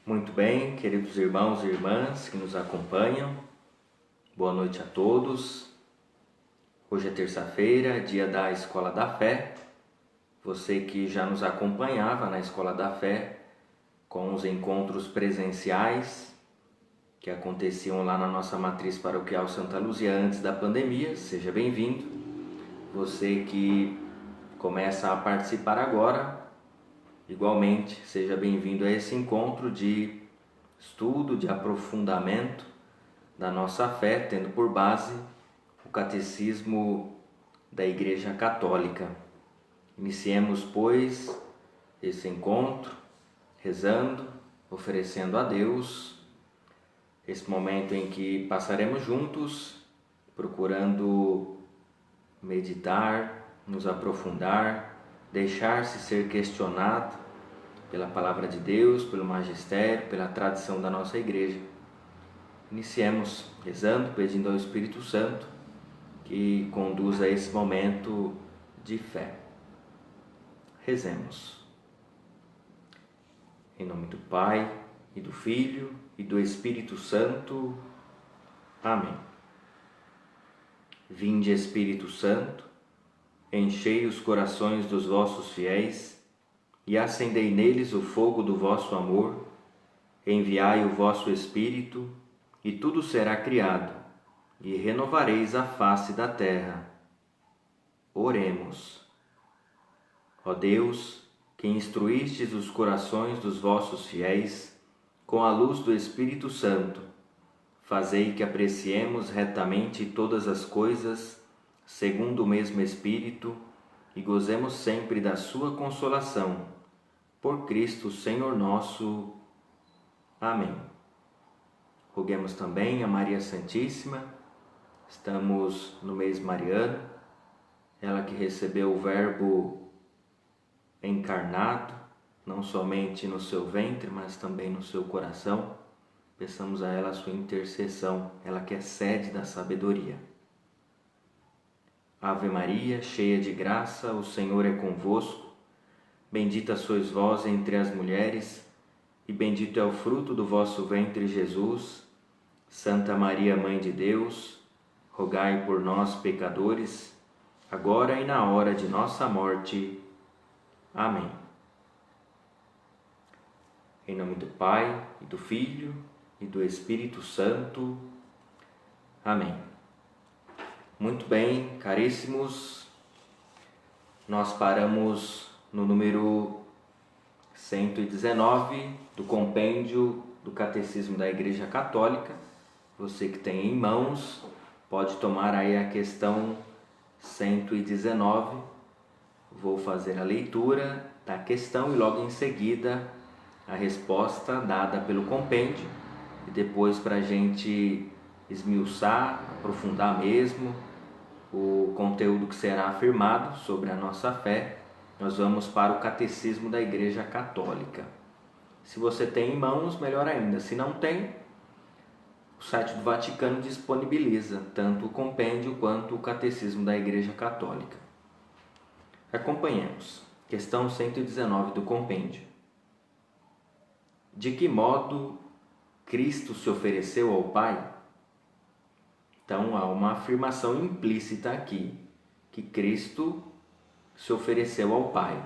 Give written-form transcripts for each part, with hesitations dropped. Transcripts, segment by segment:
Muito bem, queridos irmãos e irmãs que nos acompanham, boa noite a todos. Hoje é terça-feira, dia da Escola da Fé. Você que já nos acompanhava na Escola da Fé com os encontros presenciais que aconteciam lá na nossa matriz paroquial Santa Luzia antes da pandemia, seja bem-vindo. Você que começa a participar agora, igualmente, seja bem-vindo a esse encontro de estudo, de aprofundamento da nossa fé, tendo por base o Catecismo da Igreja Católica. Iniciemos, pois, esse encontro rezando, oferecendo a Deus esse momento em que passaremos juntos, procurando meditar, nos aprofundar, deixar-se ser questionado pela Palavra de Deus, pelo Magistério, pela tradição da nossa Igreja. Iniciemos rezando, pedindo ao Espírito Santo que conduza esse momento de fé. Rezemos. Em nome do Pai, e do Filho, e do Espírito Santo. Amém. Vinde, Espírito Santo, enchei os corações dos vossos fiéis e acendei neles o fogo do vosso amor. Enviai o vosso Espírito, e tudo será criado, e renovareis a face da terra. Oremos. Ó Deus, que instruístes os corações dos vossos fiéis com a luz do Espírito Santo, fazei que apreciemos retamente todas as coisas, segundo o mesmo Espírito, e gozemos sempre da sua consolação. Por Cristo, Senhor nosso. Amém. Roguemos também a Maria Santíssima. Estamos no mês mariano, ela que recebeu o Verbo encarnado, não somente no seu ventre, mas também no seu coração. Peçamos a ela a sua intercessão, ela que é sede da sabedoria. Ave Maria, cheia de graça, o Senhor é convosco. Bendita sois vós entre as mulheres, e bendito é o fruto do vosso ventre, Jesus. Santa Maria, Mãe de Deus, rogai por nós, pecadores, agora e na hora de nossa morte. Amém. Em nome do Pai, e do Filho, e do Espírito Santo. Amém. Muito bem, caríssimos, nós paramos no número 119 do compêndio do Catecismo da Igreja Católica. Você que tem em mãos, pode tomar aí a questão 119. Vou fazer a leitura da questão e logo em seguida a resposta dada pelo compêndio, e depois, para a gente esmiuçar, aprofundar mesmo o conteúdo que será afirmado sobre a nossa fé, nós vamos para o Catecismo da Igreja Católica. Se você tem em mãos, melhor ainda. Se não tem, o site do Vaticano disponibiliza tanto o compêndio quanto o Catecismo da Igreja Católica. Acompanhemos. Questão 119 do compêndio. De que modo Cristo se ofereceu ao Pai? Então, há uma afirmação implícita aqui, que Cristo se ofereceu ao Pai.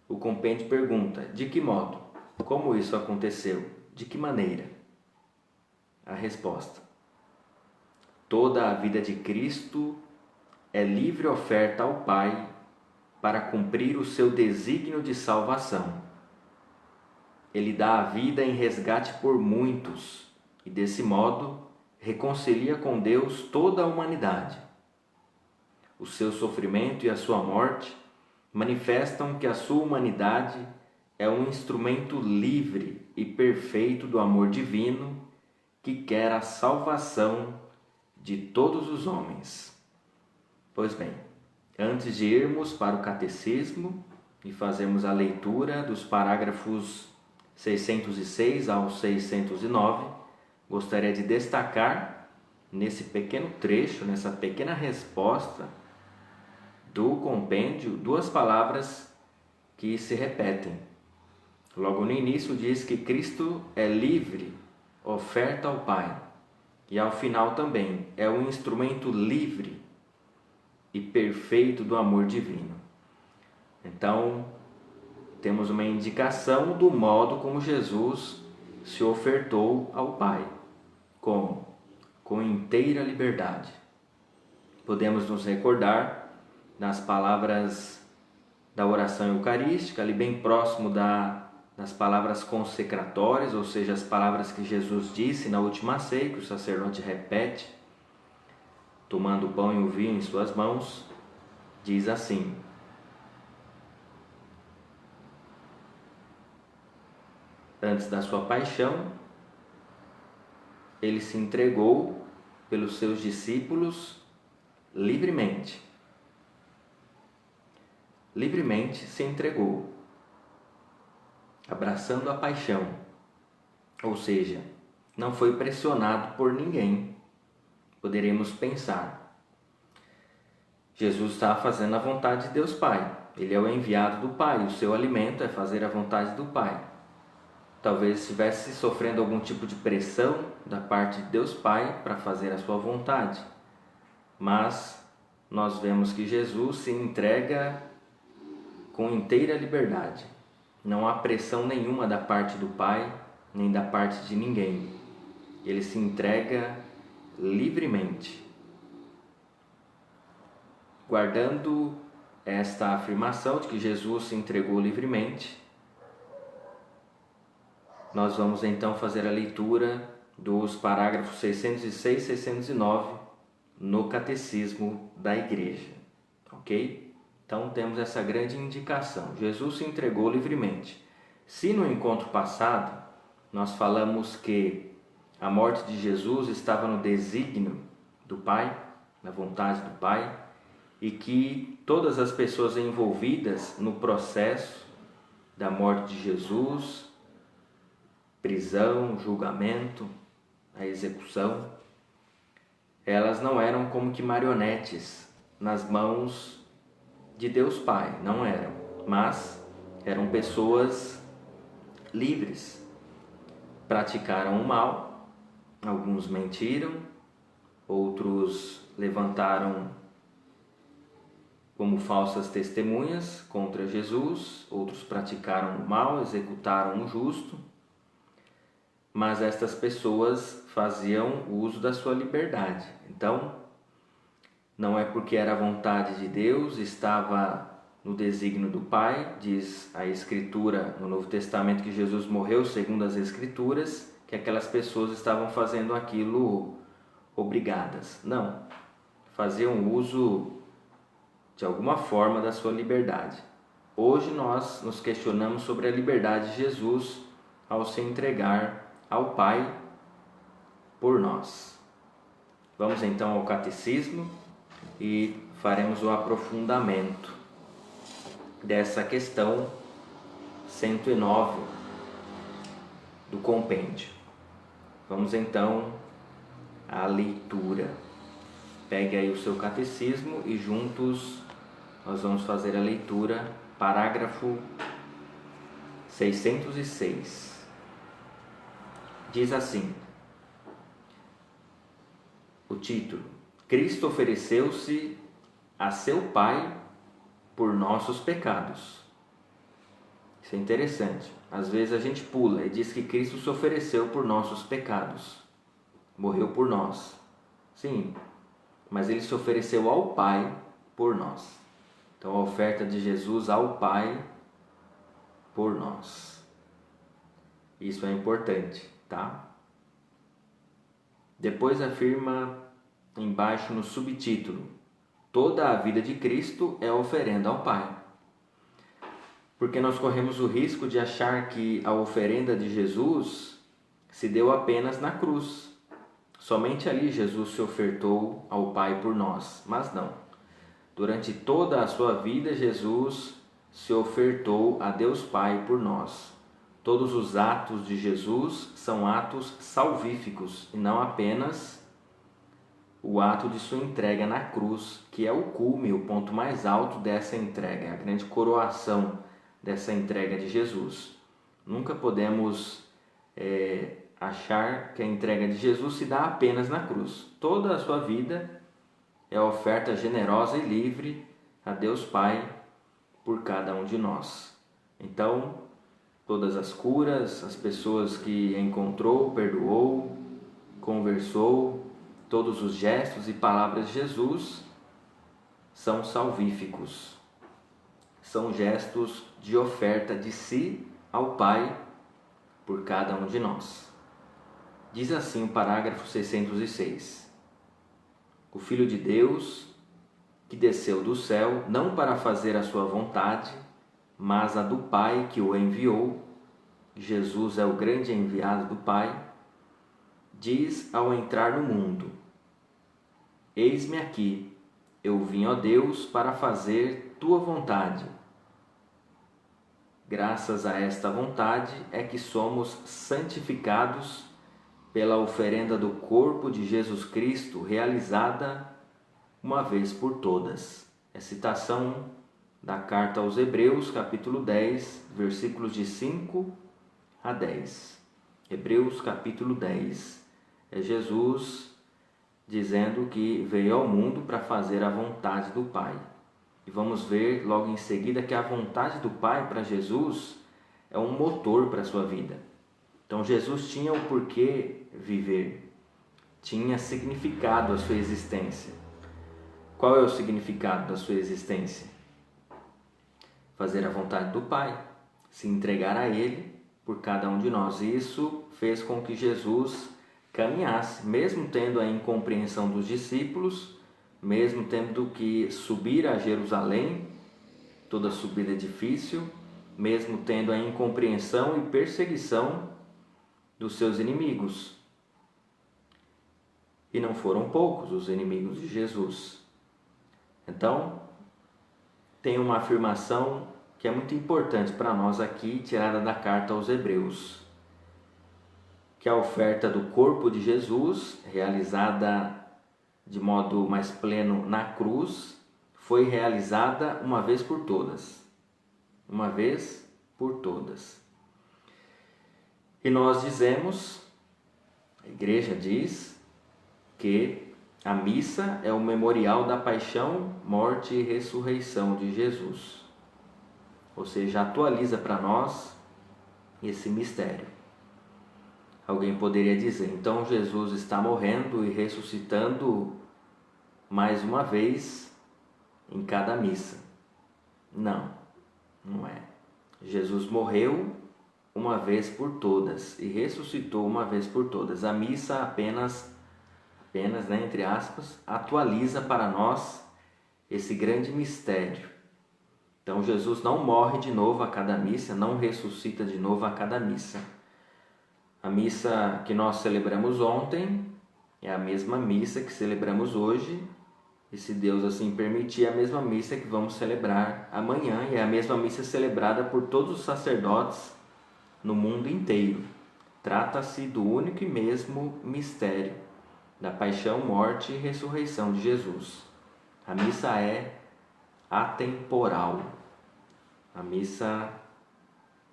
O compêndio pergunta, de que modo? Como isso aconteceu? De que maneira? A resposta: toda a vida de Cristo é livre oferta ao Pai para cumprir o seu desígnio de salvação. Ele dá a vida em resgate por muitos e, desse modo, reconcilia com Deus toda a humanidade. O seu sofrimento e a sua morte manifestam que a sua humanidade é um instrumento livre e perfeito do amor divino que quer a salvação de todos os homens. Pois bem, antes de irmos para o Catecismo e fazermos a leitura dos parágrafos 606 ao 609, gostaria de destacar nesse pequeno trecho, nessa pequena resposta do compêndio, duas palavras que se repetem. Logo no início diz que Cristo é livre, oferta ao Pai. E ao final também é um instrumento livre e perfeito do amor divino. Então, temos uma indicação do modo como Jesus se ofertou ao Pai. Como? Com inteira liberdade. Podemos nos recordar das palavras da oração eucarística, ali bem próximo das palavras consecratórias, ou seja, as palavras que Jesus disse na última ceia, que o sacerdote repete, tomando o pão e o vinho em suas mãos, diz assim: antes da sua paixão, ele se entregou pelos seus discípulos livremente. Livremente se entregou, abraçando a paixão, ou seja, não foi pressionado por ninguém. Poderemos pensar, Jesus está fazendo a vontade de Deus Pai, ele é o enviado do Pai, o seu alimento é fazer a vontade do Pai. Talvez estivesse sofrendo algum tipo de pressão da parte de Deus Pai para fazer a sua vontade, mas nós vemos que Jesus se entrega com inteira liberdade. Não há pressão nenhuma da parte do Pai, nem da parte de ninguém. Ele se entrega livremente. Guardando esta afirmação de que Jesus se entregou livremente, nós vamos então fazer a leitura dos parágrafos 606 e 609 no Catecismo da Igreja, ok? Então temos essa grande indicação, Jesus se entregou livremente. Se no encontro passado nós falamos que a morte de Jesus estava no desígnio do Pai, na vontade do Pai, e que todas as pessoas envolvidas no processo da morte de Jesus, prisão, julgamento, a execução, elas não eram como que marionetes nas mãos de Deus Pai, não eram, mas eram pessoas livres. Praticaram o mal, alguns mentiram, outros levantaram como falsas testemunhas contra Jesus, outros praticaram o mal, executaram o justo, mas estas pessoas faziam uso da sua liberdade. Então, não é porque era a vontade de Deus, estava no desígnio do Pai, diz a Escritura no Novo Testamento que Jesus morreu segundo as Escrituras, que aquelas pessoas estavam fazendo aquilo obrigadas. Não, faziam uso de alguma forma da sua liberdade. Hoje nós nos questionamos sobre a liberdade de Jesus ao se entregar ao Pai por nós. Vamos então ao Catecismo e faremos o aprofundamento dessa questão 109 do compêndio. Vamos então à leitura. Pegue aí o seu catecismo e juntos nós vamos fazer a leitura, parágrafo 606. Diz assim, o título: Cristo ofereceu-se a seu Pai por nossos pecados. Isso é interessante. Às vezes a gente pula e diz que Cristo se ofereceu por nossos pecados. Morreu por nós. Sim, mas ele se ofereceu ao Pai por nós. Então a oferta de Jesus ao Pai por nós. Isso é importante, tá? Depois afirma embaixo no subtítulo: toda a vida de Cristo é oferenda ao Pai. Porque nós corremos o risco de achar que a oferenda de Jesus se deu apenas na cruz. Somente ali Jesus se ofertou ao Pai por nós, mas não. Durante toda a sua vida, Jesus se ofertou a Deus Pai por nós. Todos os atos de Jesus são atos salvíficos e não apenas o ato de sua entrega na cruz, que é o cume, o ponto mais alto dessa entrega, a grande coroação dessa entrega de Jesus. Nunca podemos achar que a entrega de Jesus se dá apenas na cruz. Toda a sua vida é oferta generosa e livre a Deus Pai por cada um de nós. Então, todas as curas, as pessoas que encontrou, perdoou, conversou, todos os gestos e palavras de Jesus são salvíficos. São gestos de oferta de si ao Pai por cada um de nós. Diz assim o parágrafo 606. O Filho de Deus, que desceu do céu, não para fazer a sua vontade, mas a do Pai que o enviou, Jesus é o grande enviado do Pai, diz ao entrar no mundo: Eis-me aqui, eu vim, ó Deus, para fazer tua vontade. Graças a esta vontade é que somos santificados pela oferenda do corpo de Jesus Cristo, realizada uma vez por todas. É citação da carta aos Hebreus, capítulo 10, versículos de 5 a 10. Hebreus, capítulo 10. É Jesus dizendo que veio ao mundo para fazer a vontade do Pai. E vamos ver logo em seguida que a vontade do Pai para Jesus é um motor para a sua vida. Então Jesus tinha o porquê viver, tinha significado a sua existência. Qual é o significado da sua existência? Fazer a vontade do Pai, se entregar a Ele por cada um de nós. Isso fez com que Jesus caminhasse, mesmo tendo a incompreensão dos discípulos, mesmo tendo que subir a Jerusalém, toda subida é difícil, mesmo tendo a incompreensão e perseguição dos seus inimigos. E não foram poucos os inimigos de Jesus. Então, tem uma afirmação que é muito importante para nós aqui, tirada da carta aos Hebreus, que a oferta do corpo de Jesus, realizada de modo mais pleno na cruz, foi realizada uma vez por todas. Uma vez por todas. E nós dizemos, a igreja diz, que a missa é o memorial da paixão, morte e ressurreição de Jesus. Ou seja, atualiza para nós esse mistério. Alguém poderia dizer, então Jesus está morrendo e ressuscitando mais uma vez em cada missa. Não, não é. Jesus morreu uma vez por todas e ressuscitou uma vez por todas. A missa apenas, né, entre aspas, atualiza para nós esse grande mistério. Então Jesus não morre de novo a cada missa, não ressuscita de novo a cada missa. A missa que nós celebramos ontem é a mesma missa que celebramos hoje, e se Deus assim permitir, a mesma missa que vamos celebrar amanhã, e é a mesma missa celebrada por todos os sacerdotes no mundo inteiro. Trata-se do único e mesmo mistério da paixão, morte e ressurreição de Jesus. A missa é atemporal. A missa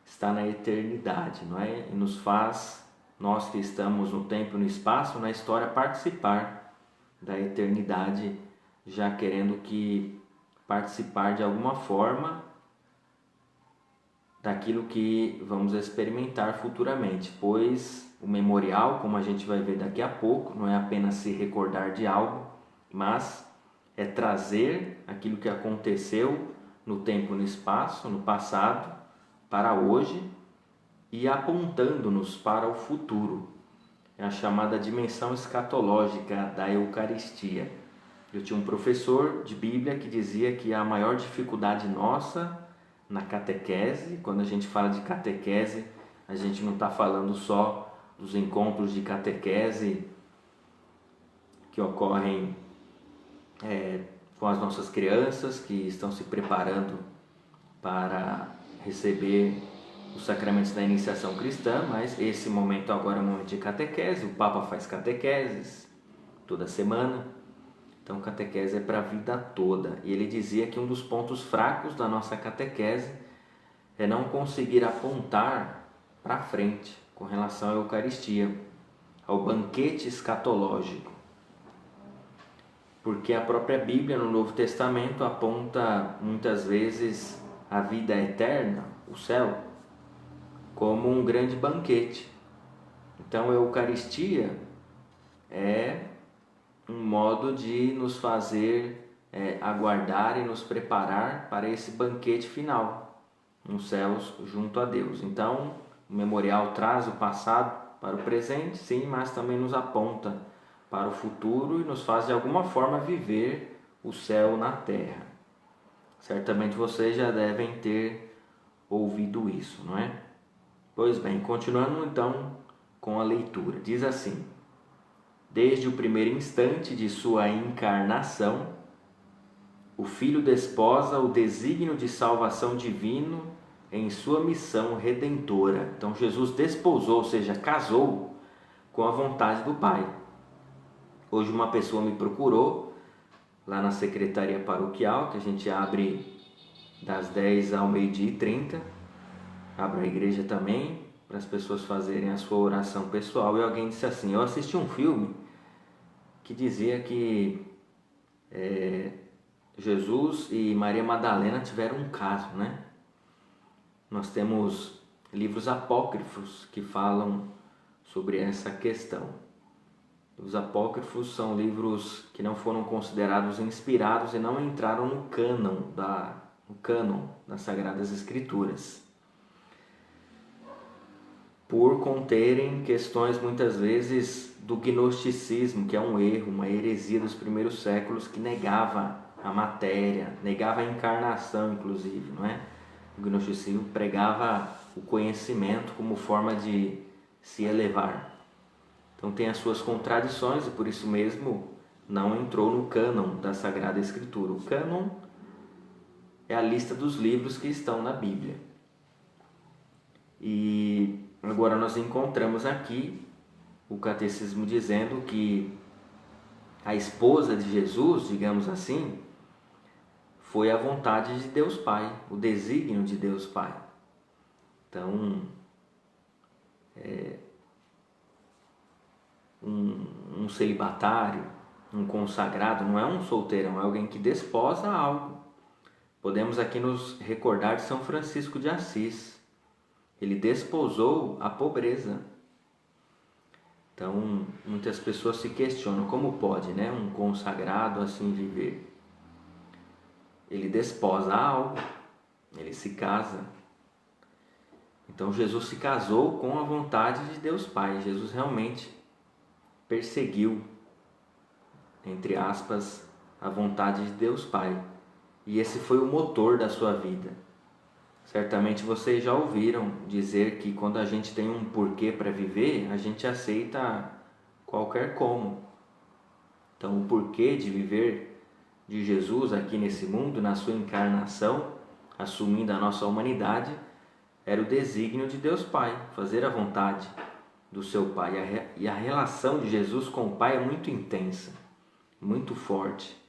está na eternidade, não é? E nos faz, nós que estamos no tempo e no espaço, na história, participar da eternidade, já querendo que participar de alguma forma daquilo que vamos experimentar futuramente, pois o memorial, como a gente vai ver daqui a pouco, não é apenas se recordar de algo, mas é trazer aquilo que aconteceu no tempo e no espaço, no passado, para hoje e apontando-nos para o futuro. É a chamada dimensão escatológica da Eucaristia. Eu tinha um professor de Bíblia que dizia que a maior dificuldade nossa na catequese, quando a gente fala de catequese, a gente não está falando só dos encontros de catequese que ocorrem com as nossas crianças que estão se preparando para receber os sacramentos da iniciação cristã, mas esse momento agora é um momento de catequese. O Papa faz catequeses toda semana, então catequese é para a vida toda. E ele dizia que um dos pontos fracos da nossa catequese é não conseguir apontar para frente com relação à Eucaristia, ao banquete escatológico. Porque a própria Bíblia no Novo Testamento aponta muitas vezes a vida eterna, o céu, como um grande banquete. Então a Eucaristia é um modo de nos fazer aguardar e nos preparar para esse banquete final nos céus junto a Deus. Então o memorial traz o passado para o presente, sim, mas também nos aponta para o futuro e nos faz de alguma forma viver o céu na terra. Certamente vocês já devem ter ouvido isso, não é? Pois bem, continuando então com a leitura. Diz assim: desde o primeiro instante de sua encarnação, o Filho desposa o desígnio de salvação divino em sua missão redentora. Então Jesus desposou, ou seja, casou com a vontade do Pai. Hoje uma pessoa me procurou lá na secretaria paroquial, que a gente abre das 10 ao 12h30, abre a igreja também, para as pessoas fazerem a sua oração pessoal, e alguém disse assim: eu assisti um filme que dizia que Jesus e Maria Madalena tiveram um caso, né? Nós temos livros apócrifos que falam sobre essa questão. Os apócrifos são livros que não foram considerados inspirados e não entraram no cânon das Sagradas Escrituras, por conterem questões muitas vezes do gnosticismo, que é um erro, uma heresia dos primeiros séculos que negava a matéria, negava a encarnação, inclusive, não é? O gnosticismo pregava o conhecimento como forma de se elevar. Então tem as suas contradições e por isso mesmo não entrou no cânon da Sagrada Escritura. O cânon é a lista dos livros que estão na Bíblia. E agora nós encontramos aqui o catecismo dizendo que a esposa de Jesus, digamos assim, foi a vontade de Deus Pai, o desígnio de Deus Pai. Então, um celibatário, um consagrado, não é um solteirão, é alguém que desposa algo. Podemos aqui nos recordar de São Francisco de Assis. Ele desposou a pobreza. Então, muitas pessoas se questionam como pode, né, um consagrado assim viver. Ele desposa algo, ele se casa. Então, Jesus se casou com a vontade de Deus Pai. Jesus realmente perseguiu, entre aspas, a vontade de Deus Pai. E esse foi o motor da sua vida. Certamente vocês já ouviram dizer que quando a gente tem um porquê para viver, a gente aceita qualquer como. Então, o porquê de viver de Jesus aqui nesse mundo, na sua encarnação, assumindo a nossa humanidade, era o desígnio de Deus Pai, fazer a vontade do seu Pai. E a relação de Jesus com o Pai é muito intensa, muito forte.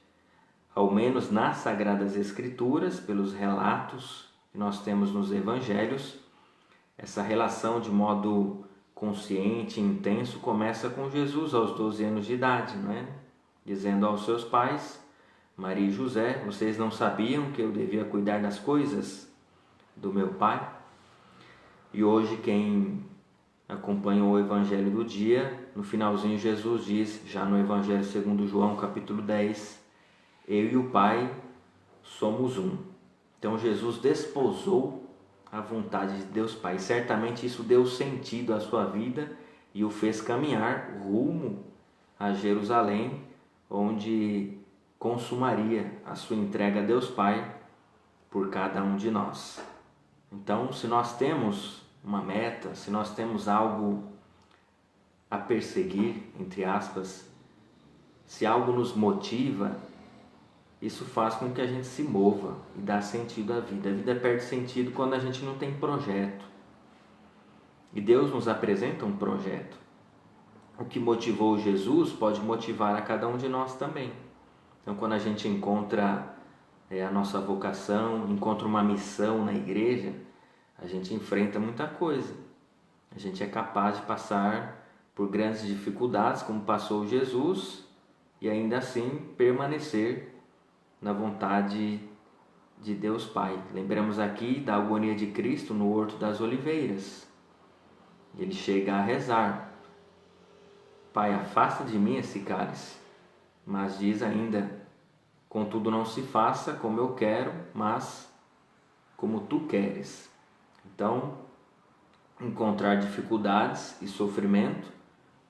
Ao menos nas Sagradas Escrituras, pelos relatos que nós temos nos Evangelhos, essa relação de modo consciente e intenso começa com Jesus aos 12 anos de idade, não é? Dizendo aos seus pais, Maria e José: vocês não sabiam que eu devia cuidar das coisas do meu Pai? E hoje quem acompanhou o Evangelho do dia, no finalzinho Jesus diz, já no Evangelho segundo João, capítulo 10, eu e o Pai somos um. Então Jesus desposou a vontade de Deus Pai. Certamente isso deu sentido à sua vida e o fez caminhar rumo a Jerusalém, onde consumaria a sua entrega a Deus Pai por cada um de nós. Então, se nós temos uma meta, se nós temos algo a perseguir, entre aspas, se algo nos motiva, isso faz com que a gente se mova e dá sentido à vida. A vida perde sentido quando a gente não tem projeto. E Deus nos apresenta um projeto. O que motivou Jesus pode motivar a cada um de nós também. Então, quando a gente encontra a nossa vocação, encontra uma missão na igreja, a gente enfrenta muita coisa. A gente é capaz de passar por grandes dificuldades, como passou Jesus, e ainda assim permanecer na vontade de Deus Pai. Lembramos aqui da agonia de Cristo no Horto das Oliveiras. Ele chega a rezar: Pai, afasta de mim esse cálice. Mas diz ainda: contudo, não se faça como eu quero, mas como tu queres. Então, encontrar dificuldades e sofrimento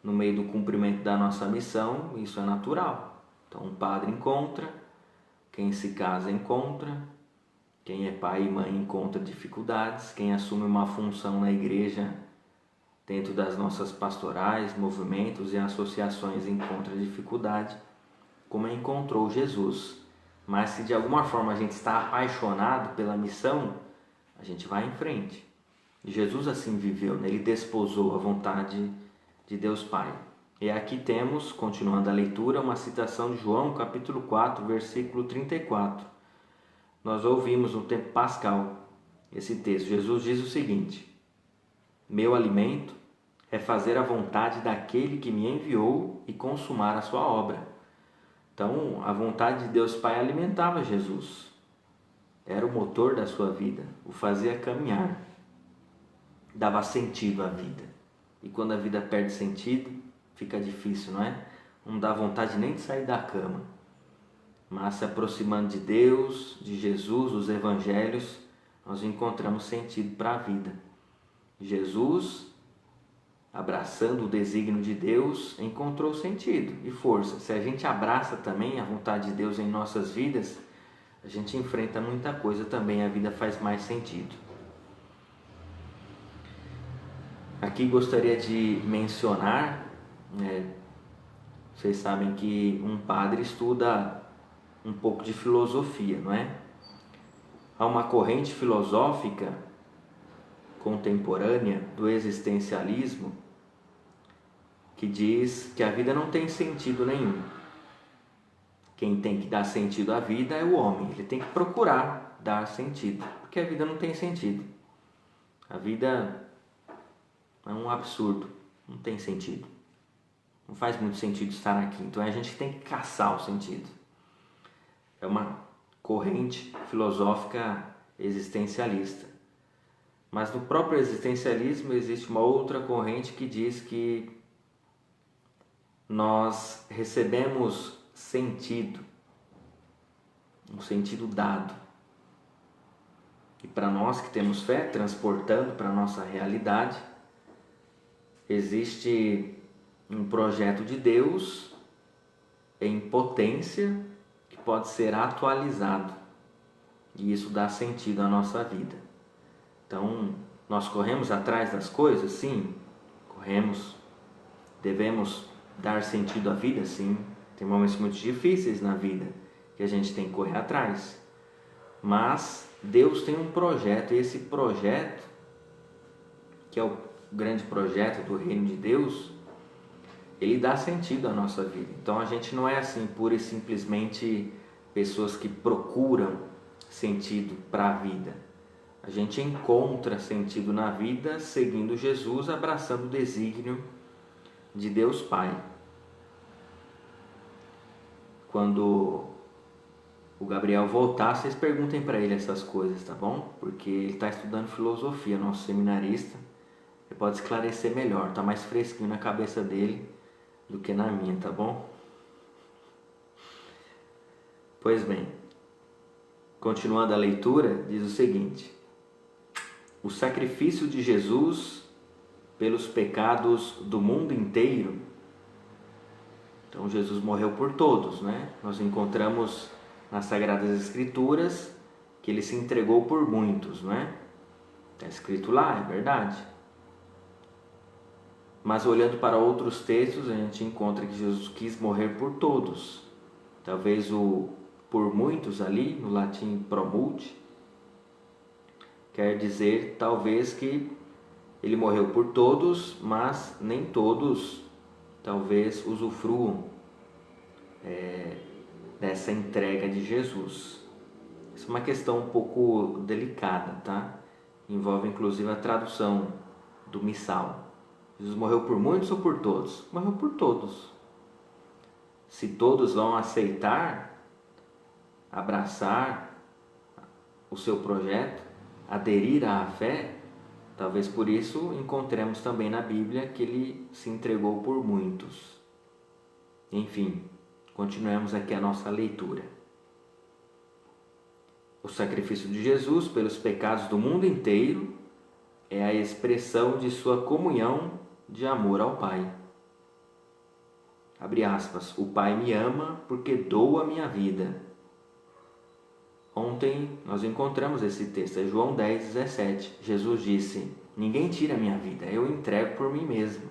no meio do cumprimento da nossa missão, isso é natural. Então, um padre encontra, quem se casa encontra, quem é pai e mãe encontra dificuldades, quem assume uma função na igreja dentro das nossas pastorais, movimentos e associações encontra dificuldade, como encontrou Jesus. Mas se de alguma forma a gente está apaixonado pela missão, a gente vai em frente. E Jesus assim viveu, né? Ele desposou a vontade de Deus Pai. E aqui temos, continuando a leitura, uma citação de João, capítulo 4, versículo 34. Nós ouvimos no tempo pascal esse texto. Jesus diz o seguinte: meu alimento é fazer a vontade daquele que me enviou e consumar a sua obra. Então, a vontade de Deus Pai alimentava Jesus. Era o motor da sua vida, o fazia caminhar. Dava sentido à vida. E quando a vida perde sentido, fica difícil, não é? Não dá vontade nem de sair da cama. Mas se aproximando de Deus, de Jesus, dos evangelhos, nós encontramos sentido para a vida. Jesus, abraçando o desígnio de Deus, encontrou sentido e força. Se a gente abraça também a vontade de Deus em nossas vidas, a gente enfrenta muita coisa também, a vida faz mais sentido. Aqui gostaria de mencionar, vocês sabem que um padre estuda um pouco de filosofia, não é? Há uma corrente filosófica contemporânea do existencialismo que diz que a vida não tem sentido nenhum. Quem tem que dar sentido à vida é o homem, ele tem que procurar dar sentido, porque a vida não tem sentido. A vida é um absurdo, não tem sentido. Não faz muito sentido estar aqui, então a gente tem que caçar o sentido. É uma corrente filosófica existencialista. Mas no próprio existencialismo existe uma outra corrente que diz que nós recebemos sentido, um sentido dado. E para nós que temos fé, transportando para a nossa realidade, existe um projeto de Deus em potência que pode ser atualizado. E isso dá sentido à nossa vida. Então, nós corremos atrás das coisas? Sim, corremos. Devemos dar sentido à vida? Sim. Tem momentos muito difíceis na vida que a gente tem que correr atrás. Mas Deus tem um projeto, e esse projeto, que é o grande projeto do reino de Deus, ele dá sentido à nossa vida. Então a gente não é assim pura e simplesmente pessoas que procuram sentido para a vida. A gente encontra sentido na vida seguindo Jesus, abraçando o desígnio de Deus Pai. Quando o Gabriel voltar, vocês perguntem para ele essas coisas, tá bom? Porque ele está estudando filosofia, nosso seminarista. Ele pode esclarecer melhor, tá mais fresquinho na cabeça dele do que na minha, tá bom? Pois bem, continuando a leitura, diz o seguinte: o sacrifício de Jesus pelos pecados do mundo inteiro. Então Jesus morreu por todos, né? Nós encontramos nas Sagradas Escrituras que ele se entregou por muitos, não é? Está escrito lá, é verdade. Mas olhando para outros textos, a gente encontra que Jesus quis morrer por todos. Talvez o por muitos ali, no latim pro multi, quer dizer talvez que ele morreu por todos, mas nem todos talvez usufruam dessa entrega de Jesus. Isso é uma questão um pouco delicada, tá? Envolve inclusive a tradução do missal. Jesus morreu por muitos ou por todos? Morreu por todos. Se todos vão aceitar, abraçar o seu projeto, aderir à fé, talvez por isso encontremos também na Bíblia que ele se entregou por muitos. Enfim, continuemos aqui a nossa leitura. O sacrifício de Jesus pelos pecados do mundo inteiro é a expressão de sua comunhão de amor ao Pai. Abre aspas, o Pai me ama porque dou a minha vida. Ontem nós encontramos esse texto, é João 10:17. Jesus disse, ninguém tira a minha vida, eu entrego por mim mesmo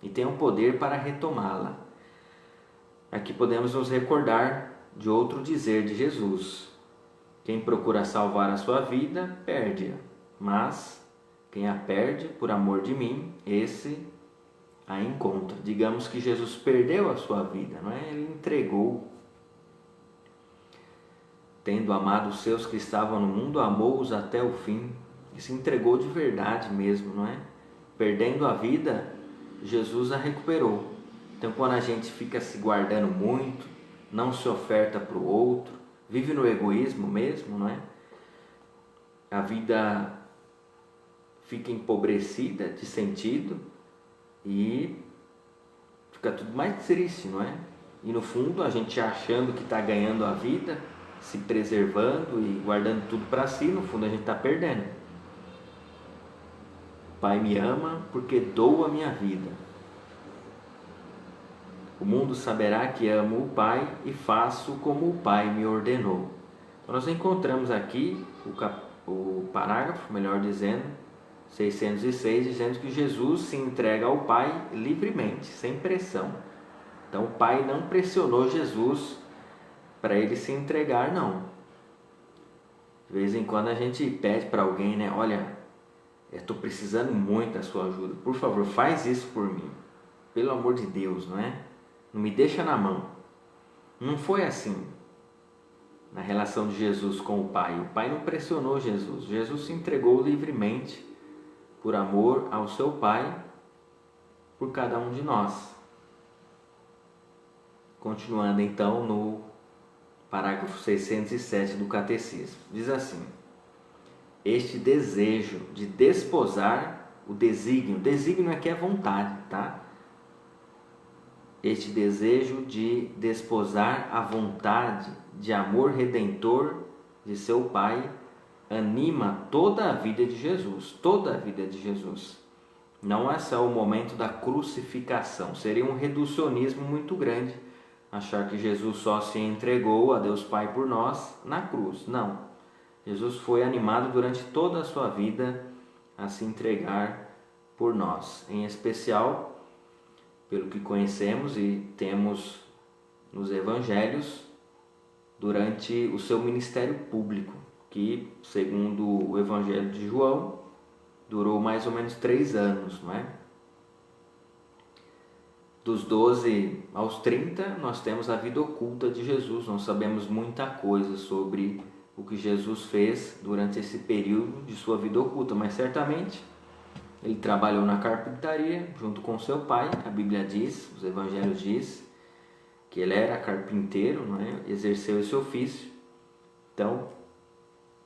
e tenho poder para retomá-la. Aqui podemos nos recordar de outro dizer de Jesus. Quem procura salvar a sua vida, perde-a, mas quem a perde por amor de mim, esse a encontra. Digamos que Jesus perdeu a sua vida, não é? Ele entregou. Tendo amado os seus que estavam no mundo, amou-os até o fim e se entregou de verdade mesmo, não é? Perdendo a vida, Jesus a recuperou. Então, quando a gente fica se guardando muito, não se oferta para o outro, vive no egoísmo mesmo, não é? A vida fica empobrecida de sentido e fica tudo mais triste, não é? E no fundo, a gente achando que está ganhando a vida, se preservando e guardando tudo para si, no fundo a gente está perdendo. O Pai me ama porque dou a minha vida. O mundo saberá que amo o Pai e faço como o Pai me ordenou. Então nós encontramos aqui o parágrafo, melhor dizendo, 606, dizendo que Jesus se entrega ao Pai livremente, sem pressão. Então o Pai não pressionou Jesus para ele se entregar, não. De vez em quando a gente pede para alguém, né? Olha, eu estou precisando muito da sua ajuda. Por favor, faz isso por mim. Pelo amor de Deus, não é? Não me deixa na mão. Não foi assim na relação de Jesus com o Pai. O Pai não pressionou Jesus. Jesus se entregou livremente por amor ao seu Pai, por cada um de nós. Continuando então no parágrafo 607 do Catecismo. Diz assim, este desejo de desposar o desígnio aqui é vontade, tá? Este desejo de desposar a vontade de amor redentor de seu Pai anima toda a vida de Jesus, toda a vida de Jesus. Não é só o momento da crucificação, seria um reducionismo muito grande achar que Jesus só se entregou a Deus Pai por nós na cruz. Não, Jesus foi animado durante toda a sua vida a se entregar por nós, em especial pelo que conhecemos e temos nos evangelhos durante o seu ministério público, que, segundo o evangelho de João, durou mais ou menos 3 anos, não é? Dos 12 aos 30, nós temos a vida oculta de Jesus, não sabemos muita coisa sobre o que Jesus fez durante esse período de sua vida oculta, mas certamente ele trabalhou na carpintaria junto com seu pai. A Bíblia diz, os evangelhos diz que ele era carpinteiro, não é? Exerceu esse ofício. Então,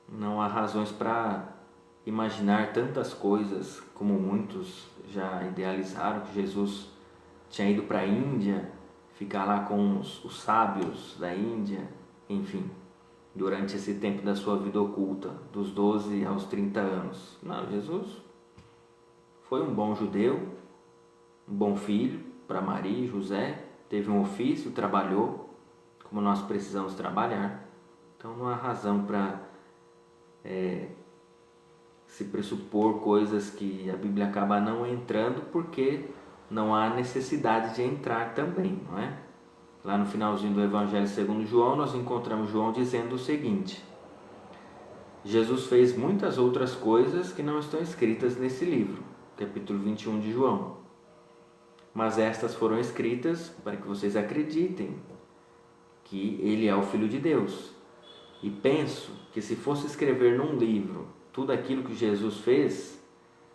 não há razões para imaginar tantas coisas como muitos já idealizaram, que Jesus tinha ido para a Índia, ficar lá com os sábios da Índia, enfim, durante esse tempo da sua vida oculta, dos 12 aos 30 anos. Não, Jesus foi um bom judeu, um bom filho para Maria e José, teve um ofício, trabalhou, como nós precisamos trabalhar. Então não há razão para se pressupor coisas que a Bíblia acaba não entrando, porque não há necessidade de entrar também, não é? Lá no finalzinho do Evangelho segundo João, nós encontramos João dizendo o seguinte: Jesus fez muitas outras coisas que não estão escritas nesse livro, capítulo 21 de João. Mas estas foram escritas para que vocês acreditem que ele é o Filho de Deus. E penso que se fosse escrever num livro tudo aquilo que Jesus fez,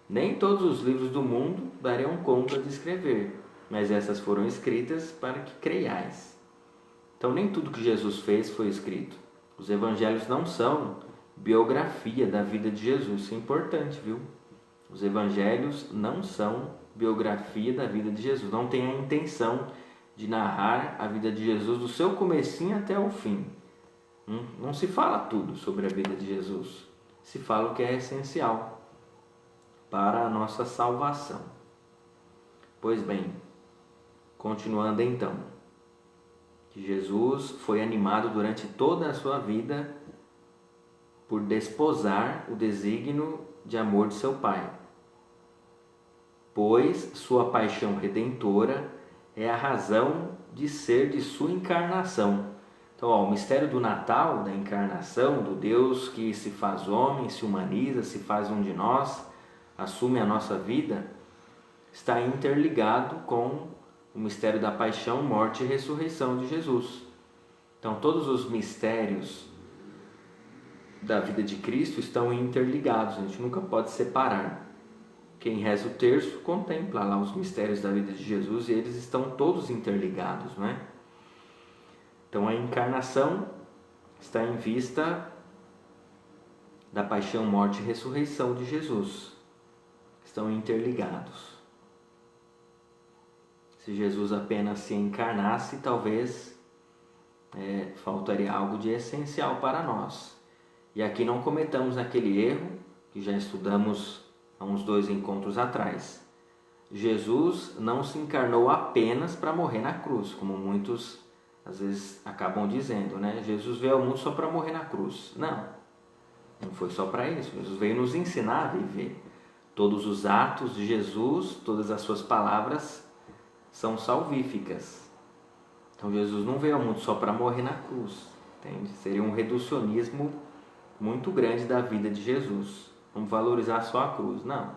Nem todos os livros do mundo dariam conta de escrever, mas essas foram escritas para que creiais. Então nem tudo que Jesus fez foi escrito. Os evangelhos não são biografia da vida de Jesus, isso é importante, viu? Os evangelhos não são biografia da vida de Jesus, não tem a intenção de narrar a vida de Jesus do seu comecinho até o fim. Não se fala tudo sobre a vida de Jesus, se fala o que é essencial para a nossa salvação. Pois bem, continuando então, que Jesus foi animado durante toda a sua vida por desposar o desígnio de amor de seu Pai, pois sua paixão redentora é a razão de ser de sua encarnação. Então, o mistério do Natal, da encarnação, do Deus que se faz homem, se humaniza, se faz um de nós, assume a nossa vida, está interligado com o mistério da paixão, morte e ressurreição de Jesus. Então, todos os mistérios da vida de Cristo estão interligados, a gente nunca pode separar. Quem reza o terço contempla lá os mistérios da vida de Jesus e eles estão todos interligados, né? Então a encarnação está em vista da paixão, morte e ressurreição de Jesus. Estão interligados. Se Jesus apenas se encarnasse, talvez faltaria algo de essencial para nós. E aqui não cometamos aquele erro que já estudamos há uns 2 encontros atrás. Jesus não se encarnou apenas para morrer na cruz, como muitos às vezes acabam dizendo, né? Jesus veio ao mundo só para morrer na cruz. Não foi só para isso. Jesus veio nos ensinar a viver. Todos os atos de Jesus, todas as suas palavras são salvíficas. Então Jesus não veio ao mundo só para morrer na cruz, entende? Seria um reducionismo muito grande da vida de Jesus. Vamos valorizar só a cruz. Não.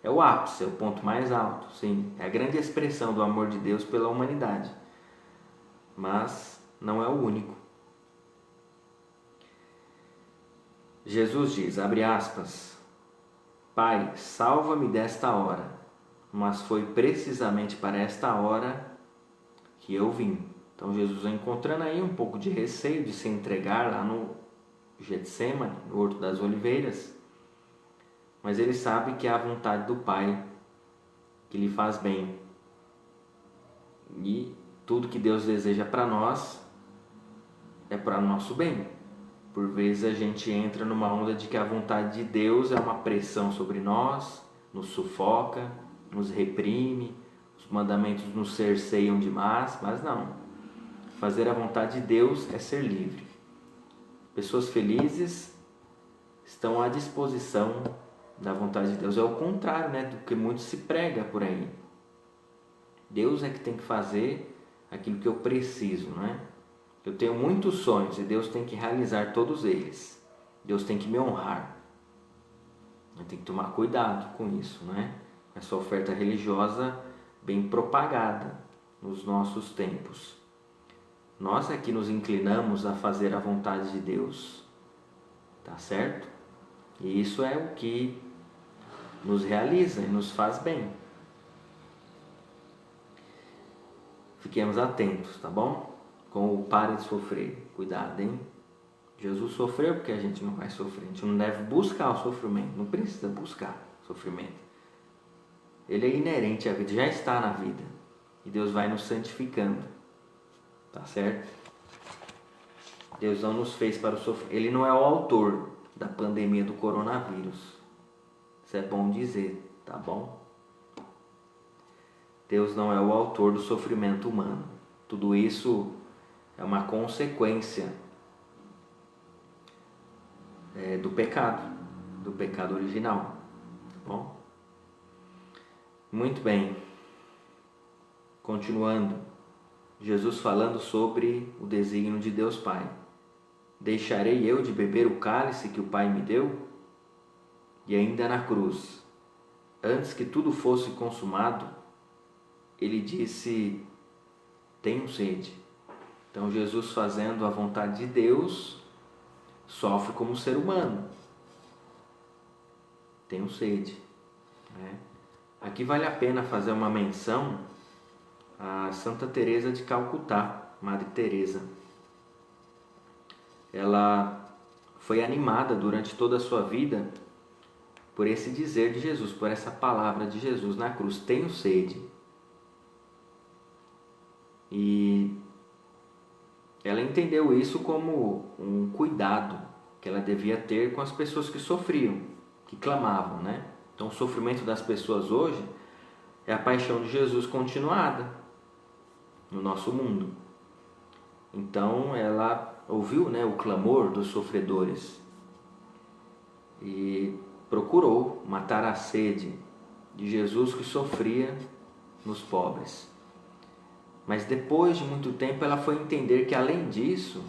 É o ápice, é o ponto mais alto, sim. É a grande expressão do amor de Deus pela humanidade. Mas não é o único. Jesus diz, abre aspas, Pai, salva-me desta hora, mas foi precisamente para esta hora que eu vim. Então Jesus vai encontrando aí um pouco de receio de se entregar lá no Getsemane, no Horto das Oliveiras, mas ele sabe que é a vontade do Pai que lhe faz bem. E tudo que Deus deseja para nós é para o nosso bem. Por vezes a gente entra numa onda de que a vontade de Deus é uma pressão sobre nós, nos sufoca, nos reprime, os mandamentos nos cerceiam demais, mas não. Fazer a vontade de Deus é ser livre. Pessoas felizes estão à disposição da vontade de Deus. É o contrário, né, do que muito se prega por aí. Deus é que tem que fazer aquilo que eu preciso, não é? Eu tenho muitos sonhos e Deus tem que realizar todos eles. Deus tem que me honrar. Eu tenho que tomar cuidado com isso, não é? Essa oferta religiosa bem propagada nos nossos tempos. Nós é que nos inclinamos a fazer a vontade de Deus, tá certo? E isso é o que nos realiza e nos faz bem. Fiquemos atentos, tá bom? Com o pare de sofrer. Cuidado, hein? Jesus sofreu porque a gente não vai sofrer. A gente não deve buscar o sofrimento. Não precisa buscar sofrimento. Ele é inerente à vida, já está na vida. E Deus vai nos santificando. Tá certo? Deus não nos fez para o sofrimento. Ele não é o autor da pandemia do coronavírus. Isso é bom dizer, tá bom? Deus não é o autor do sofrimento humano. Tudo isso é uma consequência do pecado original. Tá bom? Muito bem. Continuando, Jesus falando sobre o desígnio de Deus Pai. Deixarei eu de beber o cálice que o Pai me deu? E ainda na cruz, antes que tudo fosse consumado, ele disse, tenho sede. Então Jesus, fazendo a vontade de Deus, sofre como ser humano. Tenho sede. né? Aqui vale a pena fazer uma menção a Santa Teresa de Calcutá, Madre Teresa. Ela foi animada durante toda a sua vida por esse dizer de Jesus, por essa palavra de Jesus na cruz: tenho sede. E ela entendeu isso como um cuidado que ela devia ter com as pessoas que sofriam, que clamavam, né? Então o sofrimento das pessoas hoje é a paixão de Jesus continuada no nosso mundo. Então ela ouviu, né, o clamor dos sofredores e procurou matar a sede de Jesus que sofria nos pobres. Mas depois de muito tempo ela foi entender que, além disso,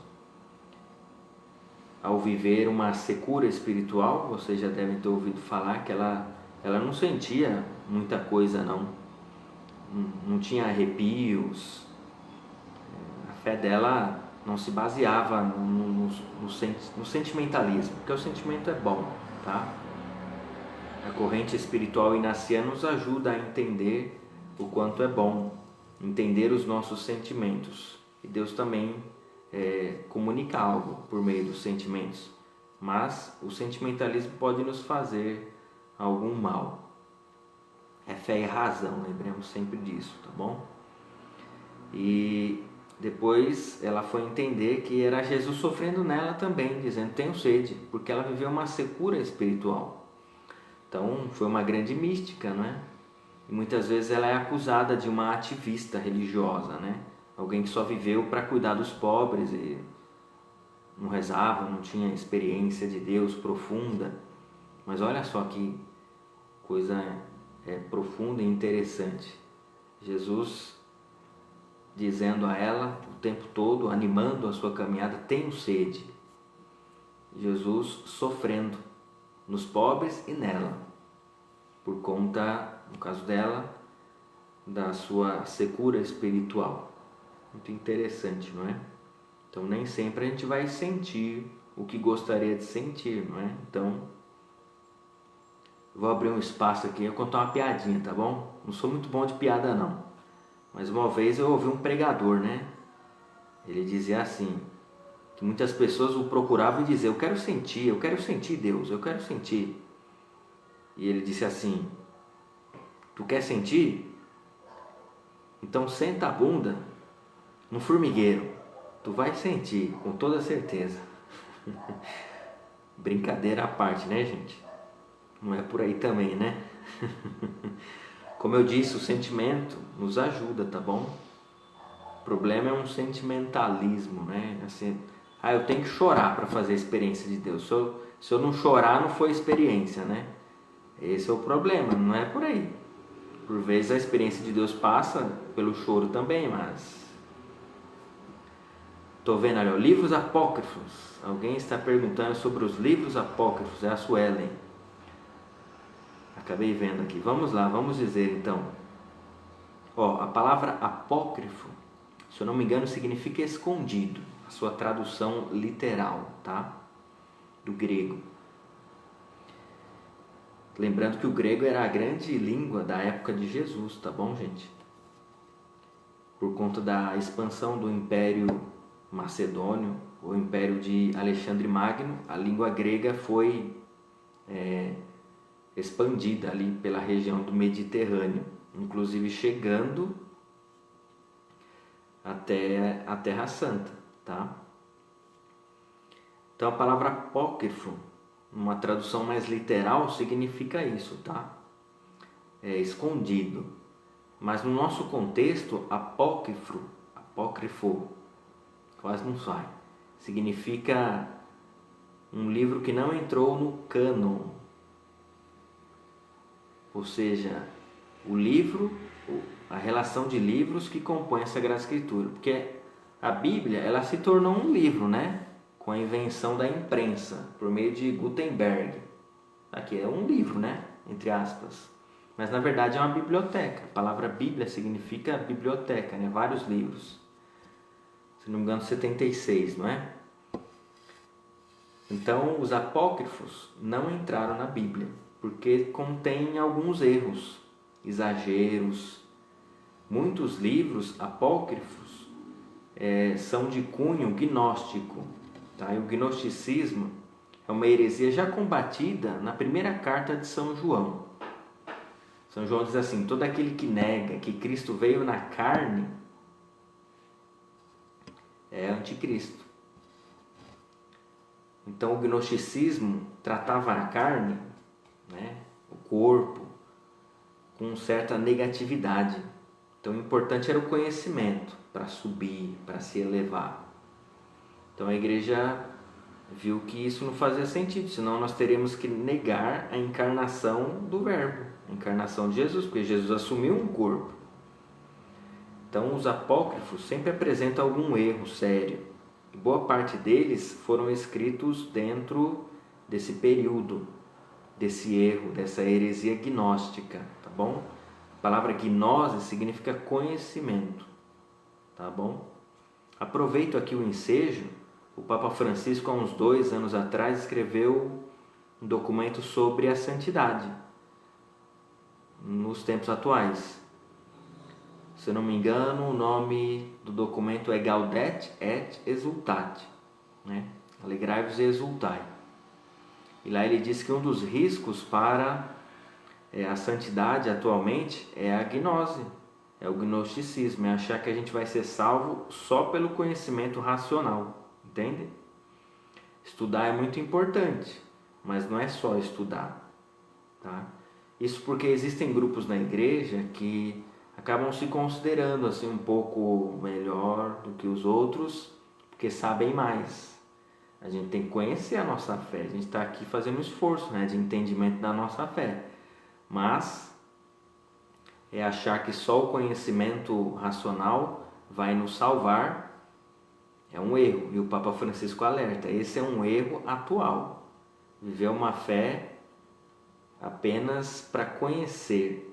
ao viver uma secura espiritual, vocês já devem ter ouvido falar que ela não sentia muita coisa, não tinha arrepios. A fé dela não se baseava no sentimentalismo, porque o sentimento é bom, tá? A corrente espiritual inaciana nos ajuda a entender o quanto é bom entender os nossos sentimentos. E Deus também comunica algo por meio dos sentimentos, mas o sentimentalismo pode nos fazer algum mal. É fé e razão, lembremos sempre disso, tá bom? E depois ela foi entender que era Jesus sofrendo nela também, dizendo: tenho sede, porque ela viveu uma secura espiritual. Então foi uma grande mística, não é? E muitas vezes ela é acusada de uma ativista religiosa, né? Alguém que só viveu para cuidar dos pobres e não rezava, não tinha experiência de Deus profunda. Mas olha só que coisa profunda e interessante. Jesus dizendo a ela o tempo todo, animando a sua caminhada: tenho sede. Jesus sofrendo nos pobres e nela, por conta, no caso dela, da sua secura espiritual. Muito interessante, não é? Então nem sempre a gente vai sentir o que gostaria de sentir, não é? Então vou abrir um espaço aqui e contar uma piadinha, tá bom? Não sou muito bom de piada não, mas uma vez eu ouvi um pregador, né? Ele dizia assim, que muitas pessoas o procuravam e diziam: eu quero sentir Deus, eu quero sentir. E ele disse assim: tu quer sentir? Então senta a bunda no formigueiro, tu vai sentir, com toda certeza. Brincadeira à parte, né, gente? Não é por aí também, né? Como eu disse, o sentimento nos ajuda, tá bom? O problema é um sentimentalismo, né? Assim, eu tenho que chorar para fazer a experiência de Deus. Se eu não chorar, não foi experiência, né? Esse é o problema, não é por aí. Por vezes a experiência de Deus passa pelo choro também, mas... Tô vendo ali, livros apócrifos. Alguém está perguntando sobre os livros apócrifos, é a Suelen. Acabei vendo aqui. Vamos lá, vamos dizer então. A palavra apócrifo, se eu não me engano, significa escondido. A sua tradução literal, tá? Do grego. Lembrando que o grego era a grande língua da época de Jesus, tá bom, gente? Por conta da expansão do Império Macedônio, o Império de Alexandre Magno, a língua grega foi expandida ali pela região do Mediterrâneo, inclusive chegando até a Terra Santa, tá? Então a palavra apócrifo, uma tradução mais literal, significa isso, tá? É escondido. Mas no nosso contexto, apócrifo, quase não sai. Significa um livro que não entrou no cânon. Ou seja, o livro, a relação de livros que compõem a Sagrada Escritura. Porque a Bíblia, ela se tornou um livro, né? Com a invenção da imprensa, por meio de Gutenberg. Aqui é um livro, né? Entre aspas. Mas na verdade é uma biblioteca. A palavra Bíblia significa biblioteca, né? Vários livros. Se não me engano, 76, não é? Então os apócrifos não entraram na Bíblia, porque contém alguns erros, exageros. Muitos livros apócrifos são de cunho gnóstico, tá? E o gnosticismo é uma heresia já combatida na primeira carta de São João. São João diz assim: todo aquele que nega que Cristo veio na carne é anticristo. Então o gnosticismo tratava a carne, né, o corpo, com certa negatividade. Então o importante era o conhecimento para subir, para se elevar. Então a igreja viu que isso não fazia sentido, senão nós teríamos que negar a encarnação do Verbo, a encarnação de Jesus, porque Jesus assumiu um corpo. Então os apócrifos sempre apresentam algum erro sério. E boa parte deles foram escritos dentro desse período, desse erro, dessa heresia gnóstica, tá bom? A palavra gnose significa conhecimento, tá bom? Aproveito aqui o ensejo. O Papa Francisco, há uns 2 anos atrás, escreveu um documento sobre a santidade nos tempos atuais. Se eu não me engano, o nome do documento é Gaudete et Exsultate, né? Alegrai-vos e exultai. E lá ele diz que um dos riscos para a santidade atualmente é a gnose, é o gnosticismo, é achar que a gente vai ser salvo só pelo conhecimento racional. Entende? Estudar é muito importante, mas não é só estudar, tá? Isso porque existem grupos na igreja que acabam se considerando assim um pouco melhor do que os outros, porque sabem mais. A gente tem que conhecer a nossa fé, a gente está aqui fazendo um esforço, né, de entendimento da nossa fé, mas achar que só o conhecimento racional vai nos salvar é um erro, e o Papa Francisco alerta, esse é um erro atual. Viver uma fé apenas para conhecer,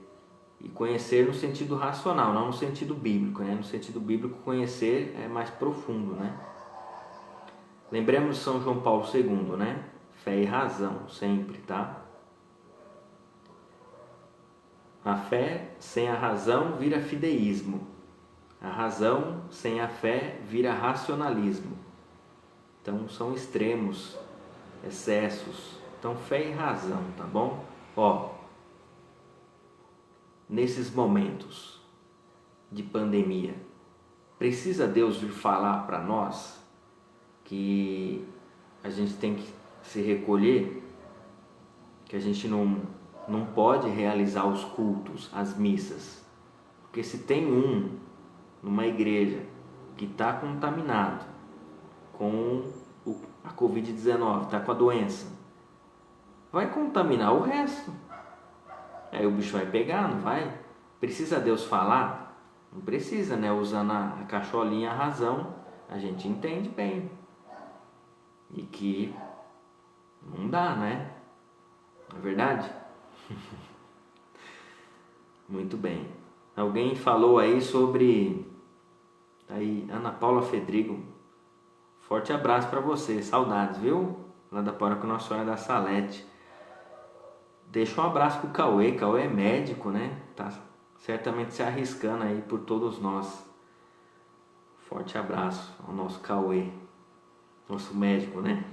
e conhecer no sentido racional, não no sentido bíblico, né? No sentido bíblico, conhecer é mais profundo, né? Lembremos de São João Paulo II, né? Fé e razão, sempre, tá? A fé sem a razão vira fideísmo. A razão sem a fé vira racionalismo. Então são extremos, excessos. Então fé e razão, tá bom? Ó, nesses momentos de pandemia, precisa Deus vir falar para nós que a gente tem que se recolher, que a gente não pode realizar os cultos, as missas, porque se tem numa igreja que está contaminado com a Covid-19, está com a doença, vai contaminar o resto. Aí o bicho vai pegar, não vai? Precisa Deus falar? Não precisa, né? Usando a cacholinha, a razão, a gente entende bem. E que não dá, né? Não é verdade? Muito bem. Alguém falou aí sobre... Aí, Ana Paula Fedrigo, forte abraço para você, saudades, viu? Lá da Paróquia Nossa Senhora da Salete. Deixa um abraço pro Cauê é médico, né? Tá certamente se arriscando aí por todos nós. Forte abraço ao nosso Cauê, nosso médico, né?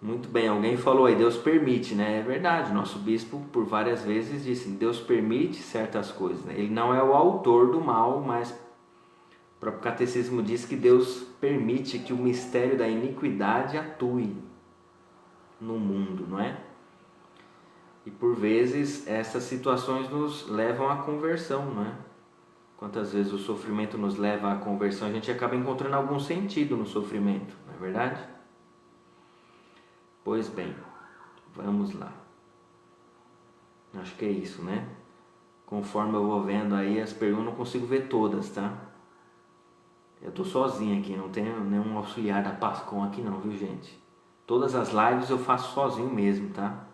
Muito bem, alguém falou aí, Deus permite, né? É verdade, nosso bispo por várias vezes disse, Deus permite certas coisas, né? Ele não é o autor do mal, mas o próprio catecismo diz que Deus permite que o mistério da iniquidade atue no mundo, não é? E por vezes essas situações nos levam à conversão, não é? Quantas vezes o sofrimento nos leva à conversão, a gente acaba encontrando algum sentido no sofrimento, não é verdade? Pois bem, vamos lá. Acho que é isso, né? Conforme eu vou vendo aí as perguntas, eu não consigo ver todas, tá? Eu tô sozinho aqui, não tenho nenhum auxiliar da Pascom aqui não, viu, gente? Todas as lives eu faço sozinho mesmo, tá?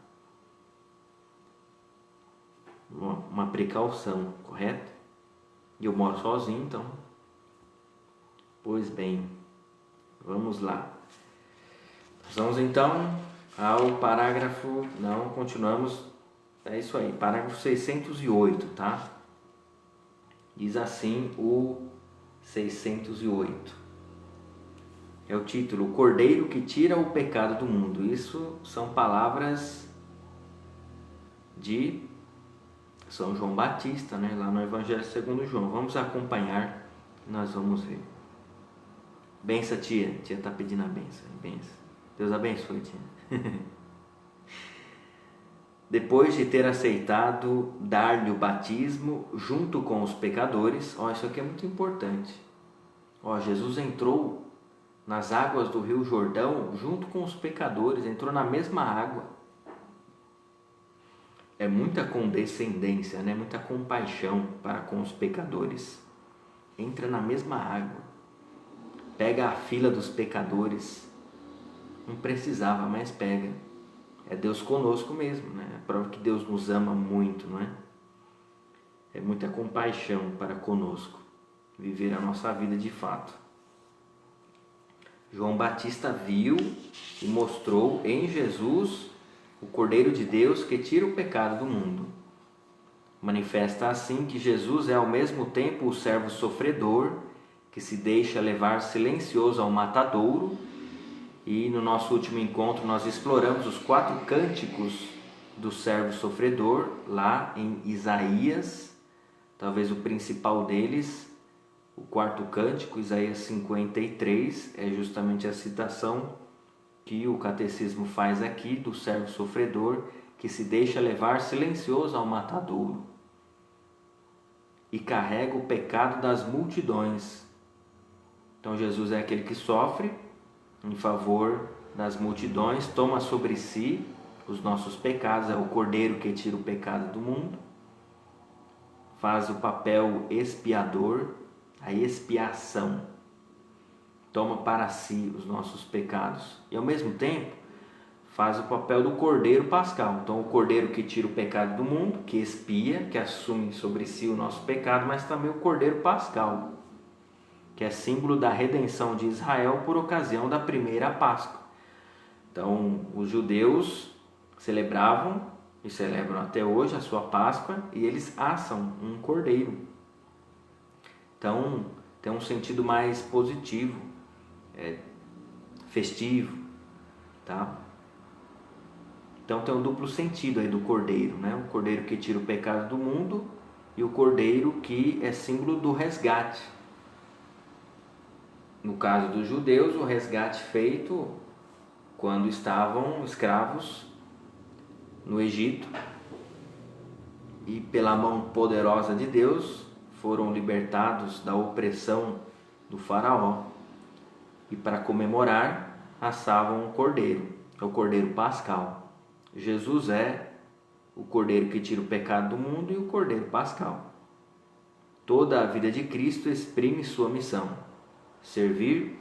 Uma precaução, correto? E eu moro sozinho, então. Pois bem, vamos lá. Nós vamos então ao parágrafo, não, continuamos, é isso aí, parágrafo 608, tá? Diz assim o 608. É o título, O Cordeiro que tira o pecado do mundo. Isso são palavras de São João Batista, né? Lá no Evangelho segundo João. Vamos acompanhar, nós vamos ver. Benção, tia. Tia está pedindo a benção. Benção. Deus abençoe, tia. Depois de ter aceitado dar-lhe o batismo junto com os pecadores, ó, isso aqui é muito importante. Ó, Jesus entrou nas águas do Rio Jordão junto com os pecadores, entrou na mesma água. É muita condescendência, né? Muita compaixão para com os pecadores. Entra na mesma água, pega a fila dos pecadores. Não precisava, mas pega. É Deus conosco mesmo, né? É prova que Deus nos ama muito, não é? É muita compaixão para conosco, viver a nossa vida de fato. João Batista viu e mostrou em Jesus o Cordeiro de Deus que tira o pecado do mundo. Manifesta assim que Jesus é ao mesmo tempo o servo sofredor, que se deixa levar silencioso ao matadouro. E no nosso último encontro nós exploramos os 4 cânticos do servo sofredor, lá em Isaías, talvez o principal deles, o 4º cântico, Isaías 53, é justamente a citação que o catecismo faz aqui do servo sofredor, que se deixa levar silencioso ao matadouro e carrega o pecado das multidões. Então Jesus é aquele que sofre em favor das multidões, toma sobre si os nossos pecados, é o Cordeiro que tira o pecado do mundo, faz o papel expiador, a expiação, toma para si os nossos pecados e ao mesmo tempo faz o papel do Cordeiro Pascal. Então o Cordeiro que tira o pecado do mundo, que expia, que assume sobre si o nosso pecado, mas também o Cordeiro Pascal, que é símbolo da redenção de Israel por ocasião da primeira Páscoa. Então, os judeus celebravam e celebram até hoje a sua Páscoa e eles assam um cordeiro. Então, tem um sentido mais positivo, festivo, tá? Então, tem um duplo sentido aí do cordeiro, né? O cordeiro que tira o pecado do mundo e o cordeiro que é símbolo do resgate. No caso dos judeus, o resgate feito quando estavam escravos no Egito e pela mão poderosa de Deus foram libertados da opressão do faraó e para comemorar assavam um cordeiro, é o Cordeiro Pascal. Jesus é o Cordeiro que tira o pecado do mundo e o Cordeiro Pascal. Toda a vida de Cristo exprime sua missão: servir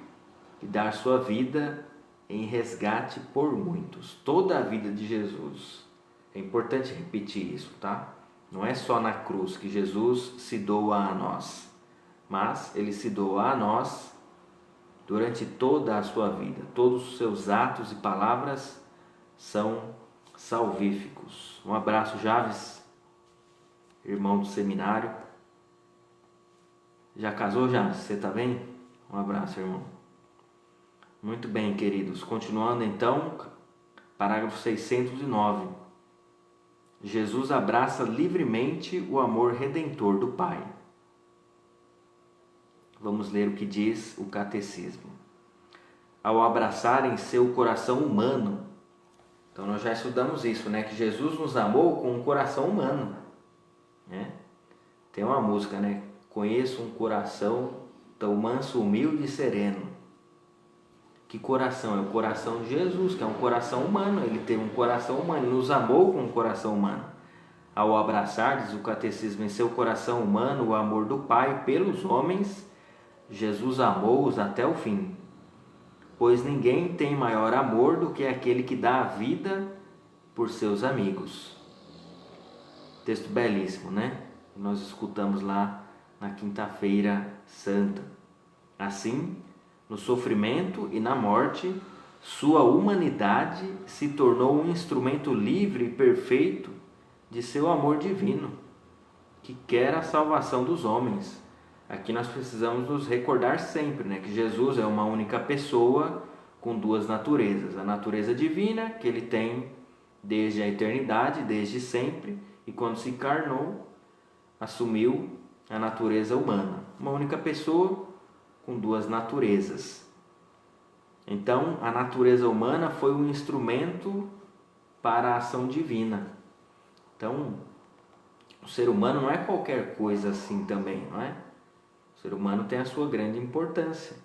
e dar sua vida em resgate por muitos. Toda a vida de Jesus. É importante repetir isso, tá? Não é só na cruz que Jesus se doa a nós, mas Ele se doa a nós durante toda a sua vida. Todos os seus atos e palavras são salvíficos. Um abraço, Javes, irmão do seminário. Já casou, Javes? Você tá bem? Um abraço, irmão. Muito bem, queridos. Continuando então, parágrafo 609. Jesus abraça livremente o amor redentor do Pai. Vamos ler o que diz o catecismo. Ao abraçar em seu coração humano, então nós já estudamos isso, né? Que Jesus nos amou com um coração humano, né? Tem uma música, né? Conheço um coração tão manso, humilde e sereno. Que coração? É o coração de Jesus, que é um coração humano. Ele teve um coração humano, ele nos amou com um coração humano. Ao abraçar, diz o catecismo, em seu coração humano o amor do Pai pelos homens, Jesus amou-os até o fim. Pois ninguém tem maior amor do que aquele que dá a vida por seus amigos. Texto belíssimo, né? Nós escutamos lá na Quinta-feira Santa. Assim, no sofrimento e na morte, sua humanidade se tornou um instrumento livre e perfeito de seu amor divino, que quer a salvação dos homens. Aqui nós precisamos nos recordar sempre, né, que Jesus é uma única pessoa com duas naturezas. A natureza divina, que ele tem desde a eternidade, desde sempre, e quando se encarnou, assumiu a natureza humana. Uma única pessoa com duas naturezas. Então, a natureza humana foi um instrumento para a ação divina. Então, o ser humano não é qualquer coisa assim também, não é? O ser humano tem a sua grande importância.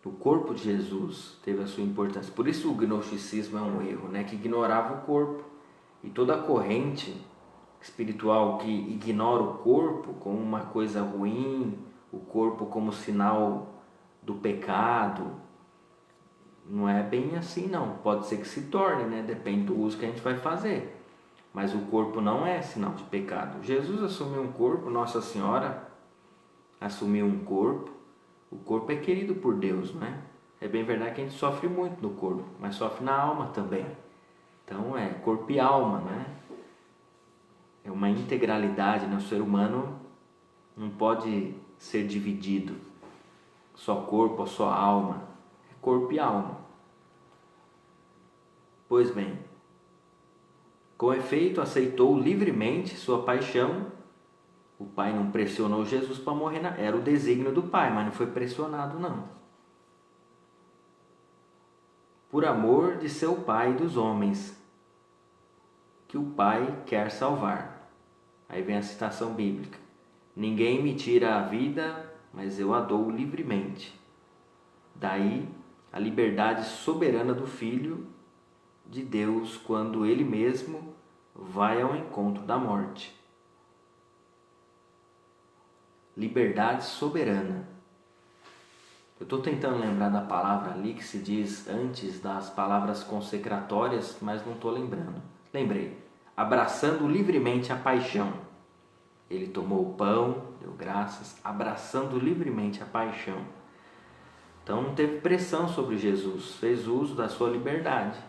O corpo de Jesus teve a sua importância. Por isso o gnosticismo é um erro, né? Que ignorava o corpo. E toda a corrente espiritual que ignora o corpo como uma coisa ruim, o corpo como sinal do pecado, não é bem assim não. Pode ser que se torne, né? Depende do uso que a gente vai fazer. Mas o corpo não é sinal de pecado. Jesus assumiu um corpo, Nossa Senhora assumiu um corpo. O corpo é querido por Deus, não é? É bem verdade que a gente sofre muito no corpo, mas sofre na alma também. Então é corpo e alma, né? É uma integralidade, né? O ser humano não pode ser dividido. Só corpo ou só alma. É corpo e alma. Pois bem, com efeito, aceitou livremente sua paixão. O pai não pressionou Jesus para morrer, era o desígnio do pai, mas não foi pressionado não. Por amor de seu pai e dos homens, que o pai quer salvar. Aí vem a citação bíblica. Ninguém me tira a vida, mas eu a dou livremente. Daí a liberdade soberana do Filho de Deus quando ele mesmo vai ao encontro da morte. Liberdade soberana. Eu estou tentando lembrar da palavra ali que se diz antes das palavras consecratórias, mas não estou lembrando. Lembrei. Abraçando livremente a paixão. Ele tomou o pão, deu graças, abraçando livremente a paixão. Então não teve pressão sobre Jesus, fez uso da sua liberdade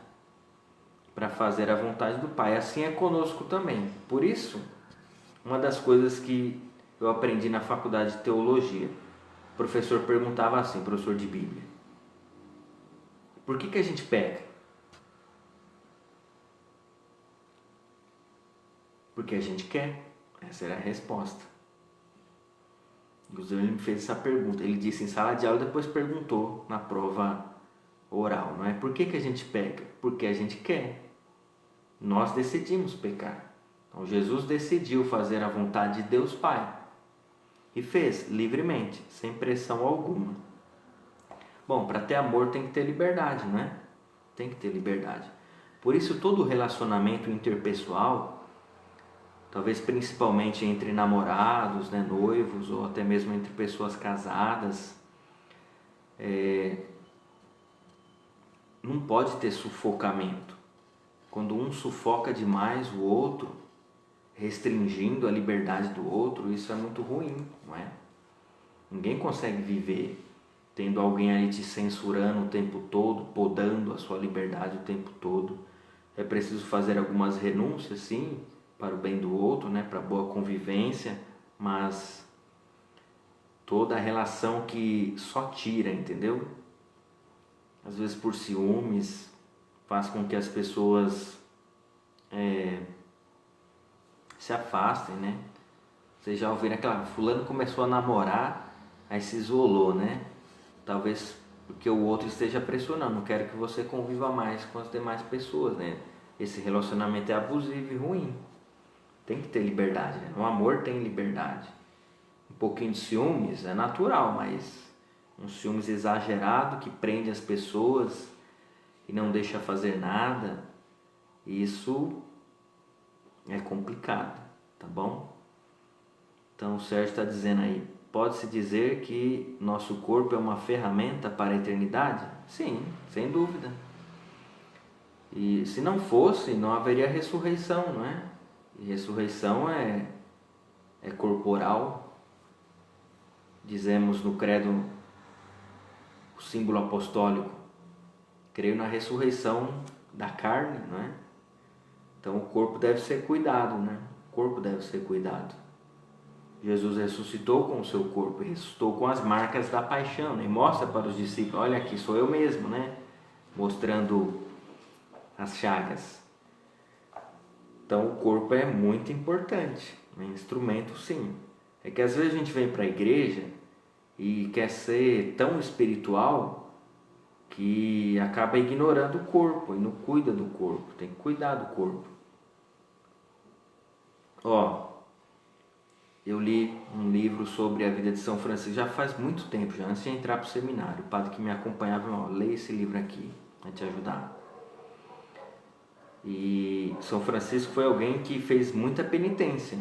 para fazer a vontade do Pai. Assim é conosco também. Por isso, uma das coisas que eu aprendi na faculdade de teologia, o professor perguntava assim, professor de Bíblia: por que a gente peca? Porque a gente quer. Essa era a resposta. Inclusive ele me fez essa pergunta. Ele disse em sala de aula e depois perguntou na prova oral, não é? Por que a gente peca? Porque a gente quer. Nós decidimos pecar. Então Jesus decidiu fazer a vontade de Deus Pai. E fez livremente, sem pressão alguma. Bom, para ter amor tem que ter liberdade, não é? Tem que ter liberdade. Por isso todo relacionamento interpessoal, talvez principalmente entre namorados, né, noivos, ou até mesmo entre pessoas casadas, não pode ter sufocamento. Quando um sufoca demais o outro, restringindo a liberdade do outro, isso é muito ruim, não é? Ninguém consegue viver tendo alguém ali te censurando o tempo todo, podando a sua liberdade o tempo todo. É preciso fazer algumas renúncias, sim, para o bem do outro, né, para boa convivência, mas toda a relação que só tira, entendeu? Às vezes por ciúmes, faz com que as pessoas se afastem, né? Vocês já ouviram aquela, fulano começou a namorar, aí se isolou, né? Talvez porque o outro esteja pressionando, não quero que você conviva mais com as demais pessoas, né? Esse relacionamento é abusivo e ruim. Tem que ter liberdade, né? O amor tem liberdade. Um pouquinho de ciúmes é natural, mas um ciúmes exagerado que prende as pessoas e não deixa fazer nada, isso é complicado, tá bom? Então o Sérgio está dizendo aí, pode-se dizer que nosso corpo é uma ferramenta para a eternidade? Sim, sem dúvida. E se não fosse, não haveria ressurreição, não é? E ressurreição é corporal. Dizemos no credo, o símbolo apostólico, creio na ressurreição da carne, não é? Então o corpo deve ser cuidado, né? O corpo deve ser cuidado. Jesus ressuscitou com o seu corpo, ressuscitou com as marcas da paixão, né? E mostra para os discípulos, olha aqui, sou eu mesmo, né? Mostrando as chagas. Então o corpo é muito importante, é um instrumento sim. É que às vezes a gente vem para a igreja e quer ser tão espiritual que acaba ignorando o corpo e não cuida do corpo. Tem que cuidar do corpo. Eu li um livro sobre a vida de São Francisco já faz muito tempo, já antes de entrar para o seminário. O padre que me acompanhava, leia esse livro aqui, vai te ajudar. E São Francisco foi alguém que fez muita penitência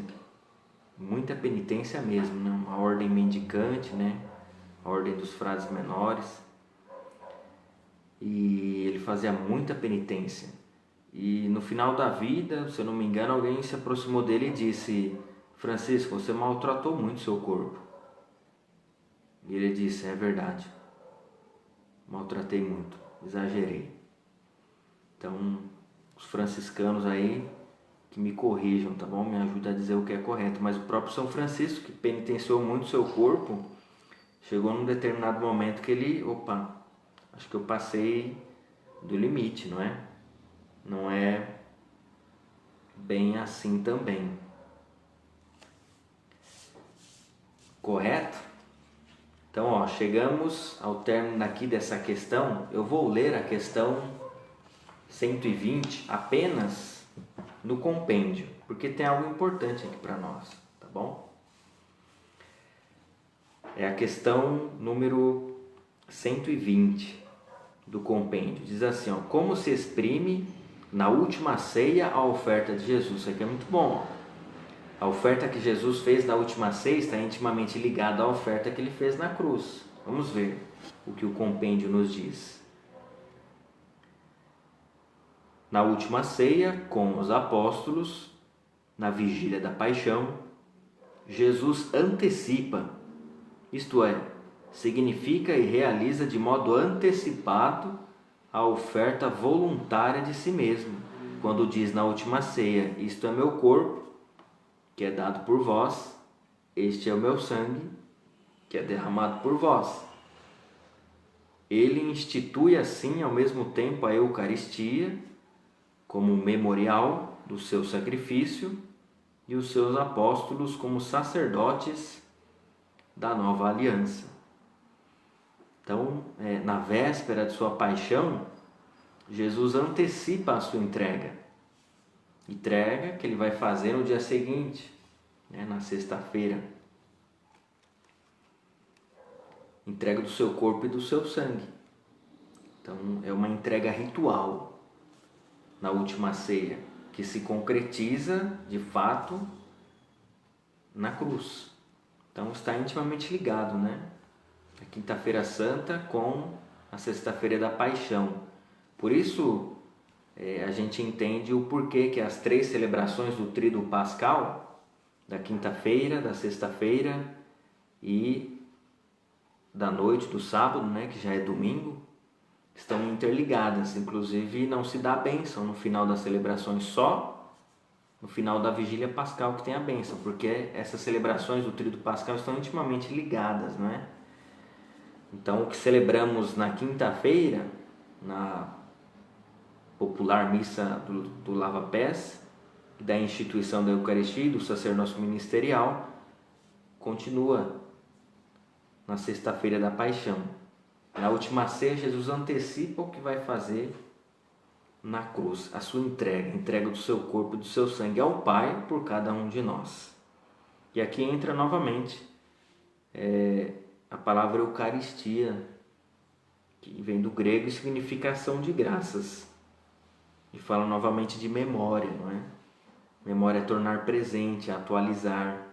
mesmo, né? Uma ordem mendicante, né? A ordem dos frades menores. E ele fazia muita penitência. E no final da vida, se eu não me engano, alguém se aproximou dele e disse: Francisco, você maltratou muito seu corpo. E ele disse: é verdade, maltratei muito, exagerei. Então, os franciscanos aí que me corrijam, tá bom? Me ajuda a dizer o que é correto. Mas o próprio São Francisco, que penitenciou muito seu corpo, chegou num determinado momento que ele, acho que eu passei do limite, não é? Não é bem assim também. Correto? Então, chegamos ao término aqui dessa questão. Eu vou ler a questão 120 apenas no compêndio, porque tem algo importante aqui para nós, tá bom? É a questão número 120 do compêndio. Diz assim, como se exprime na última ceia a oferta de Jesus. Isso aqui é muito bom, A oferta que Jesus fez na última ceia está intimamente ligada à oferta que ele fez na cruz. Vamos ver o que o compêndio nos diz. Na última ceia, com os apóstolos, na vigília da paixão, Jesus antecipa, isto é, significa e realiza de modo antecipado a oferta voluntária de si mesmo, quando diz na última ceia: isto é meu corpo, que é dado por vós, este é o meu sangue, que é derramado por vós. Ele institui assim ao mesmo tempo a Eucaristia como memorial do seu sacrifício e os seus apóstolos como sacerdotes da nova aliança. Então, na véspera de sua paixão, Jesus antecipa a sua entrega que ele vai fazer no dia seguinte, na sexta-feira. Entrega do seu corpo e do seu sangue. Então, é uma entrega ritual na última ceia, que se concretiza, de fato, na cruz. Então, está intimamente ligado, A Quinta-feira Santa com a Sexta-feira da Paixão. Por isso, a gente entende o porquê que as 3 celebrações do Tríduo Pascal, da quinta-feira, da sexta-feira e da noite do sábado, que já é domingo, estão interligadas. Inclusive, não se dá a bênção no final das celebrações, só no final da vigília pascal que tem a bênção, porque essas celebrações do Tríduo Pascal estão intimamente ligadas, Então, o que celebramos na quinta-feira, na popular missa do lava-pés, da instituição da Eucaristia e do sacerdócio ministerial, continua na sexta-feira da paixão. Na última ceia, Jesus antecipa o que vai fazer na cruz, a sua entrega do seu corpo e do seu sangue ao Pai por cada um de nós. E aqui entra novamente a palavra Eucaristia, que vem do grego e significa ação de graças. E fala novamente de memória, Memória é tornar presente, atualizar,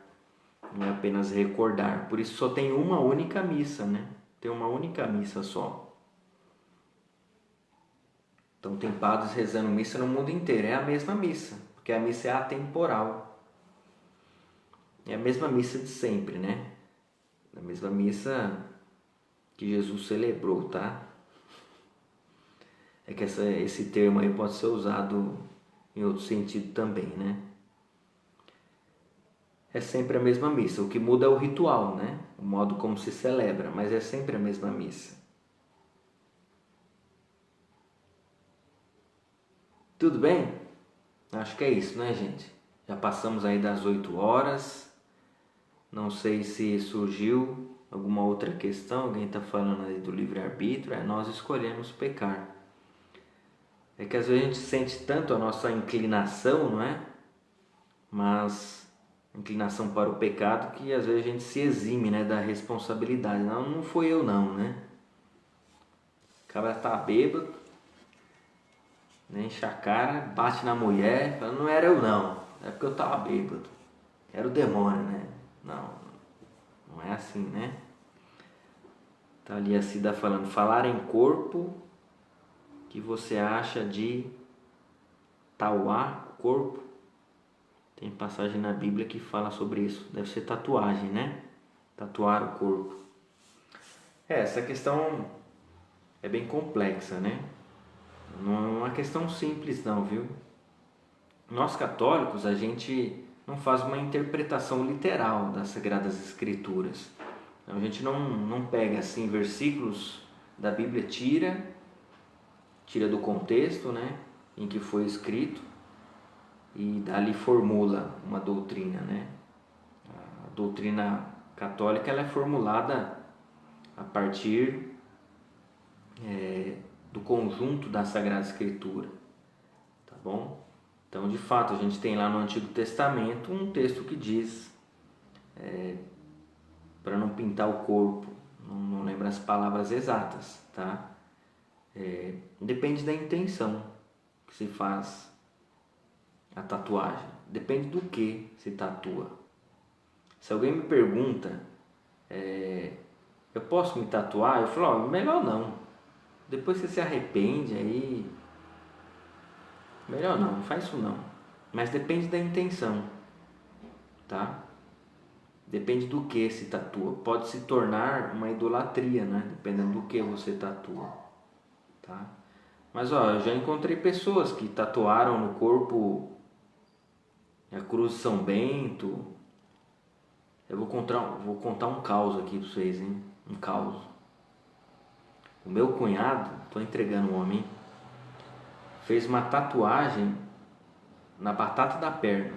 não é apenas recordar. Por isso só tem uma única missa, Tem uma única missa só. Então tem padres rezando missa no mundo inteiro. É a mesma missa, porque a missa é atemporal. É a mesma missa de sempre, A mesma missa que Jesus celebrou, tá? É que esse termo aí pode ser usado em outro sentido também, né? É sempre a mesma missa. O que muda é o ritual, né? O modo como se celebra, mas é sempre a mesma missa. Tudo bem? Acho que é isso, né, gente? Já passamos aí das 8 horas. Não sei se surgiu alguma outra questão. Alguém está falando aí do livre-arbítrio. Nós escolhemos pecar. É que às vezes a gente sente tanto a nossa inclinação, não é? Mas inclinação para o pecado que às vezes a gente se exime, né, da responsabilidade. Não, não foi eu não, né? O cara tá bêbado, né, enche a cara, bate na mulher, fala, não era eu não, é porque eu tava bêbado. Era o demônio, né? Não, não é assim, né? Tá ali a Cida falando, falar em corpo, que você acha de tauar o corpo? Tem passagem na Bíblia que fala sobre isso. Deve ser tatuagem, né? Tatuar o corpo. Essa questão é bem complexa, né? Não é uma questão simples não, viu? Nós católicos, a gente não faz uma interpretação literal das Sagradas Escrituras. Então, a gente não pega assim versículos da Bíblia, tira do contexto, né, em que foi escrito e dali formula uma doutrina, né? A doutrina católica ela é formulada a partir do conjunto da Sagrada Escritura, tá bom? Então, de fato, a gente tem lá no Antigo Testamento um texto que diz para não pintar o corpo, não lembro as palavras exatas, tá? Depende da intenção que se faz a tatuagem, depende do que se tatua. Se alguém me pergunta, eu posso me tatuar? Eu falo, melhor não. Depois você se arrepende, aí melhor não faz isso não. Mas depende da intenção, tá? Depende do que se tatua. Pode se tornar uma idolatria, né? Dependendo do que você tatua, tá? Mas ó, eu já encontrei pessoas que tatuaram no corpo a cruz de São Bento. Eu vou contar um caos aqui pra vocês, hein? Um caos. O meu cunhado, tô entregando o homem, fez uma tatuagem na batata da perna.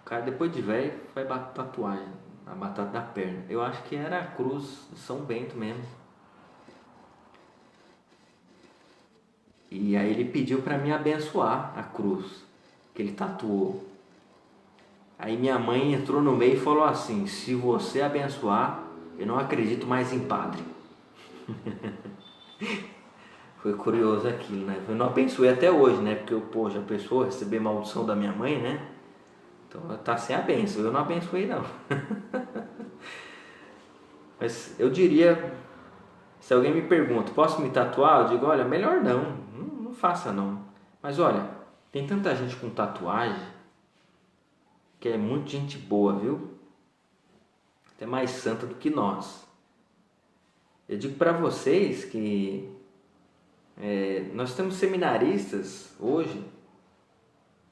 O cara, depois de velho, faz tatuagem na batata da perna. Eu acho que era a cruz de São Bento mesmo. E aí ele pediu para mim abençoar a cruz que ele tatuou. Aí minha mãe entrou no meio e falou assim: se você abençoar, eu não acredito mais em padre. Foi curioso aquilo, né? Eu não abençoei até hoje, né? Porque eu, já pensou receber maldição da minha mãe, né? Então tá sem a benção, eu não abençoei não. Mas eu diria, se alguém me pergunta, posso me tatuar? Eu digo, olha, melhor não faça não. Mas olha, tem tanta gente com tatuagem que é muito gente boa, viu? Até mais santa do que nós. Eu digo para vocês que nós temos seminaristas hoje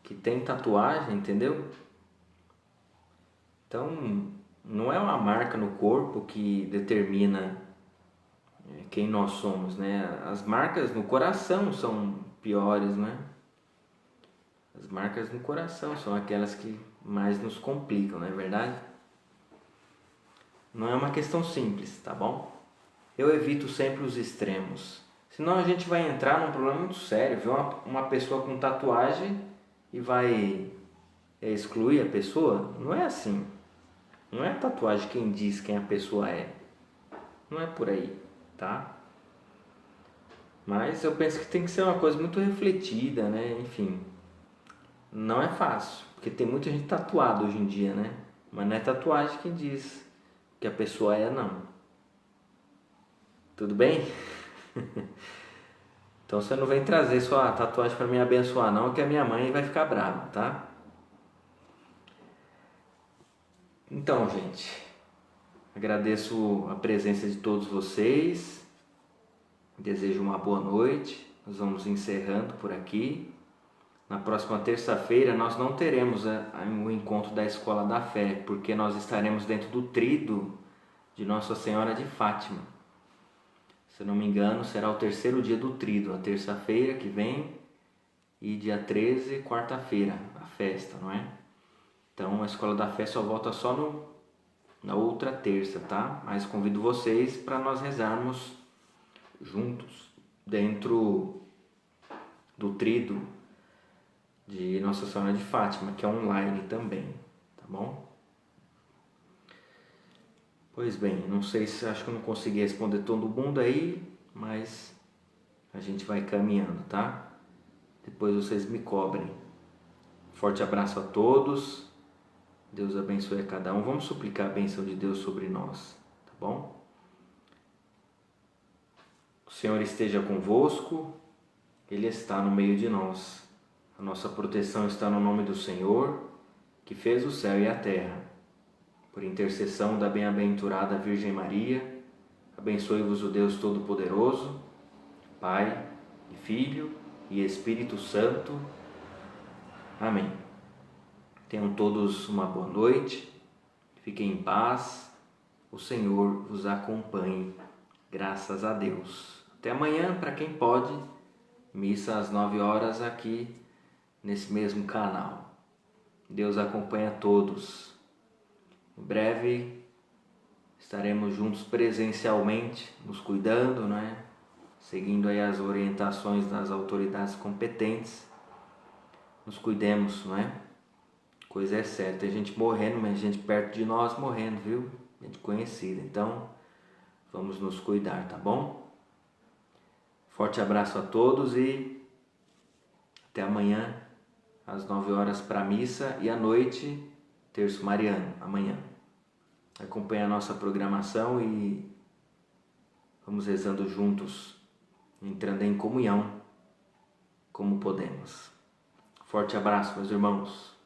que tem tatuagem, entendeu? Então, não é uma marca no corpo que determina quem nós somos, né? As marcas no coração são piores, né? As marcas no coração são aquelas que mais nos complicam, não é verdade? Não é uma questão simples, tá bom? Eu evito sempre os extremos. Senão a gente vai entrar num problema muito sério. Ver uma pessoa com tatuagem e vai excluir a pessoa? Não é assim. Não é a tatuagem quem diz quem a pessoa é. Não é por aí, tá? Mas eu penso que tem que ser uma coisa muito refletida, né? Enfim, não é fácil, porque tem muita gente tatuada hoje em dia, né? Mas não é tatuagem quem diz que a pessoa é, não. Tudo bem? Então você não vem trazer sua tatuagem para me abençoar, não, que a minha mãe vai ficar brava, tá? Então, gente, agradeço a presença de todos vocês. Desejo uma boa noite. nós vamos encerrando por aqui. Na próxima terça-feira nós não teremos o encontro da Escola da Fé, porque nós estaremos dentro do tríduo de Nossa Senhora de Fátima. Se não me engano, será o terceiro dia do tríduo, a terça-feira que vem e dia 13, quarta-feira, a festa, não é? Então a Escola da Fé só volta só na outra terça, tá? Mas convido vocês para nós rezarmos juntos dentro do tríduo de Nossa Senhora de Fátima, que é online também, tá bom? Pois bem, não sei se acho que eu não consegui responder todo mundo aí, mas a gente vai caminhando, tá? Depois vocês me cobrem. Forte abraço a todos. Deus abençoe a cada um. Vamos suplicar a bênção de Deus sobre nós, tá bom? O Senhor esteja convosco, Ele está no meio de nós. A nossa proteção está no nome do Senhor, que fez o céu e a terra. Por intercessão da bem-aventurada Virgem Maria, abençoe-vos o Deus Todo-Poderoso, Pai, e Filho e Espírito Santo. Amém. Tenham todos uma boa noite, fiquem em paz, o Senhor vos acompanhe, graças a Deus. Até amanhã, para quem pode, missa às 9 horas aqui nesse mesmo canal. Deus acompanhe a todos. Em breve estaremos juntos presencialmente, nos cuidando, né? Seguindo aí as orientações das autoridades competentes. Nos cuidemos, não é? Coisa é certa, tem gente morrendo, mas gente perto de nós morrendo, viu? Gente conhecida. Então, vamos nos cuidar, tá bom? Forte abraço a todos e até amanhã, às 9 horas para a missa e à noite, terço mariano, amanhã. Acompanhe a nossa programação e vamos rezando juntos, entrando em comunhão, como podemos. Forte abraço, meus irmãos.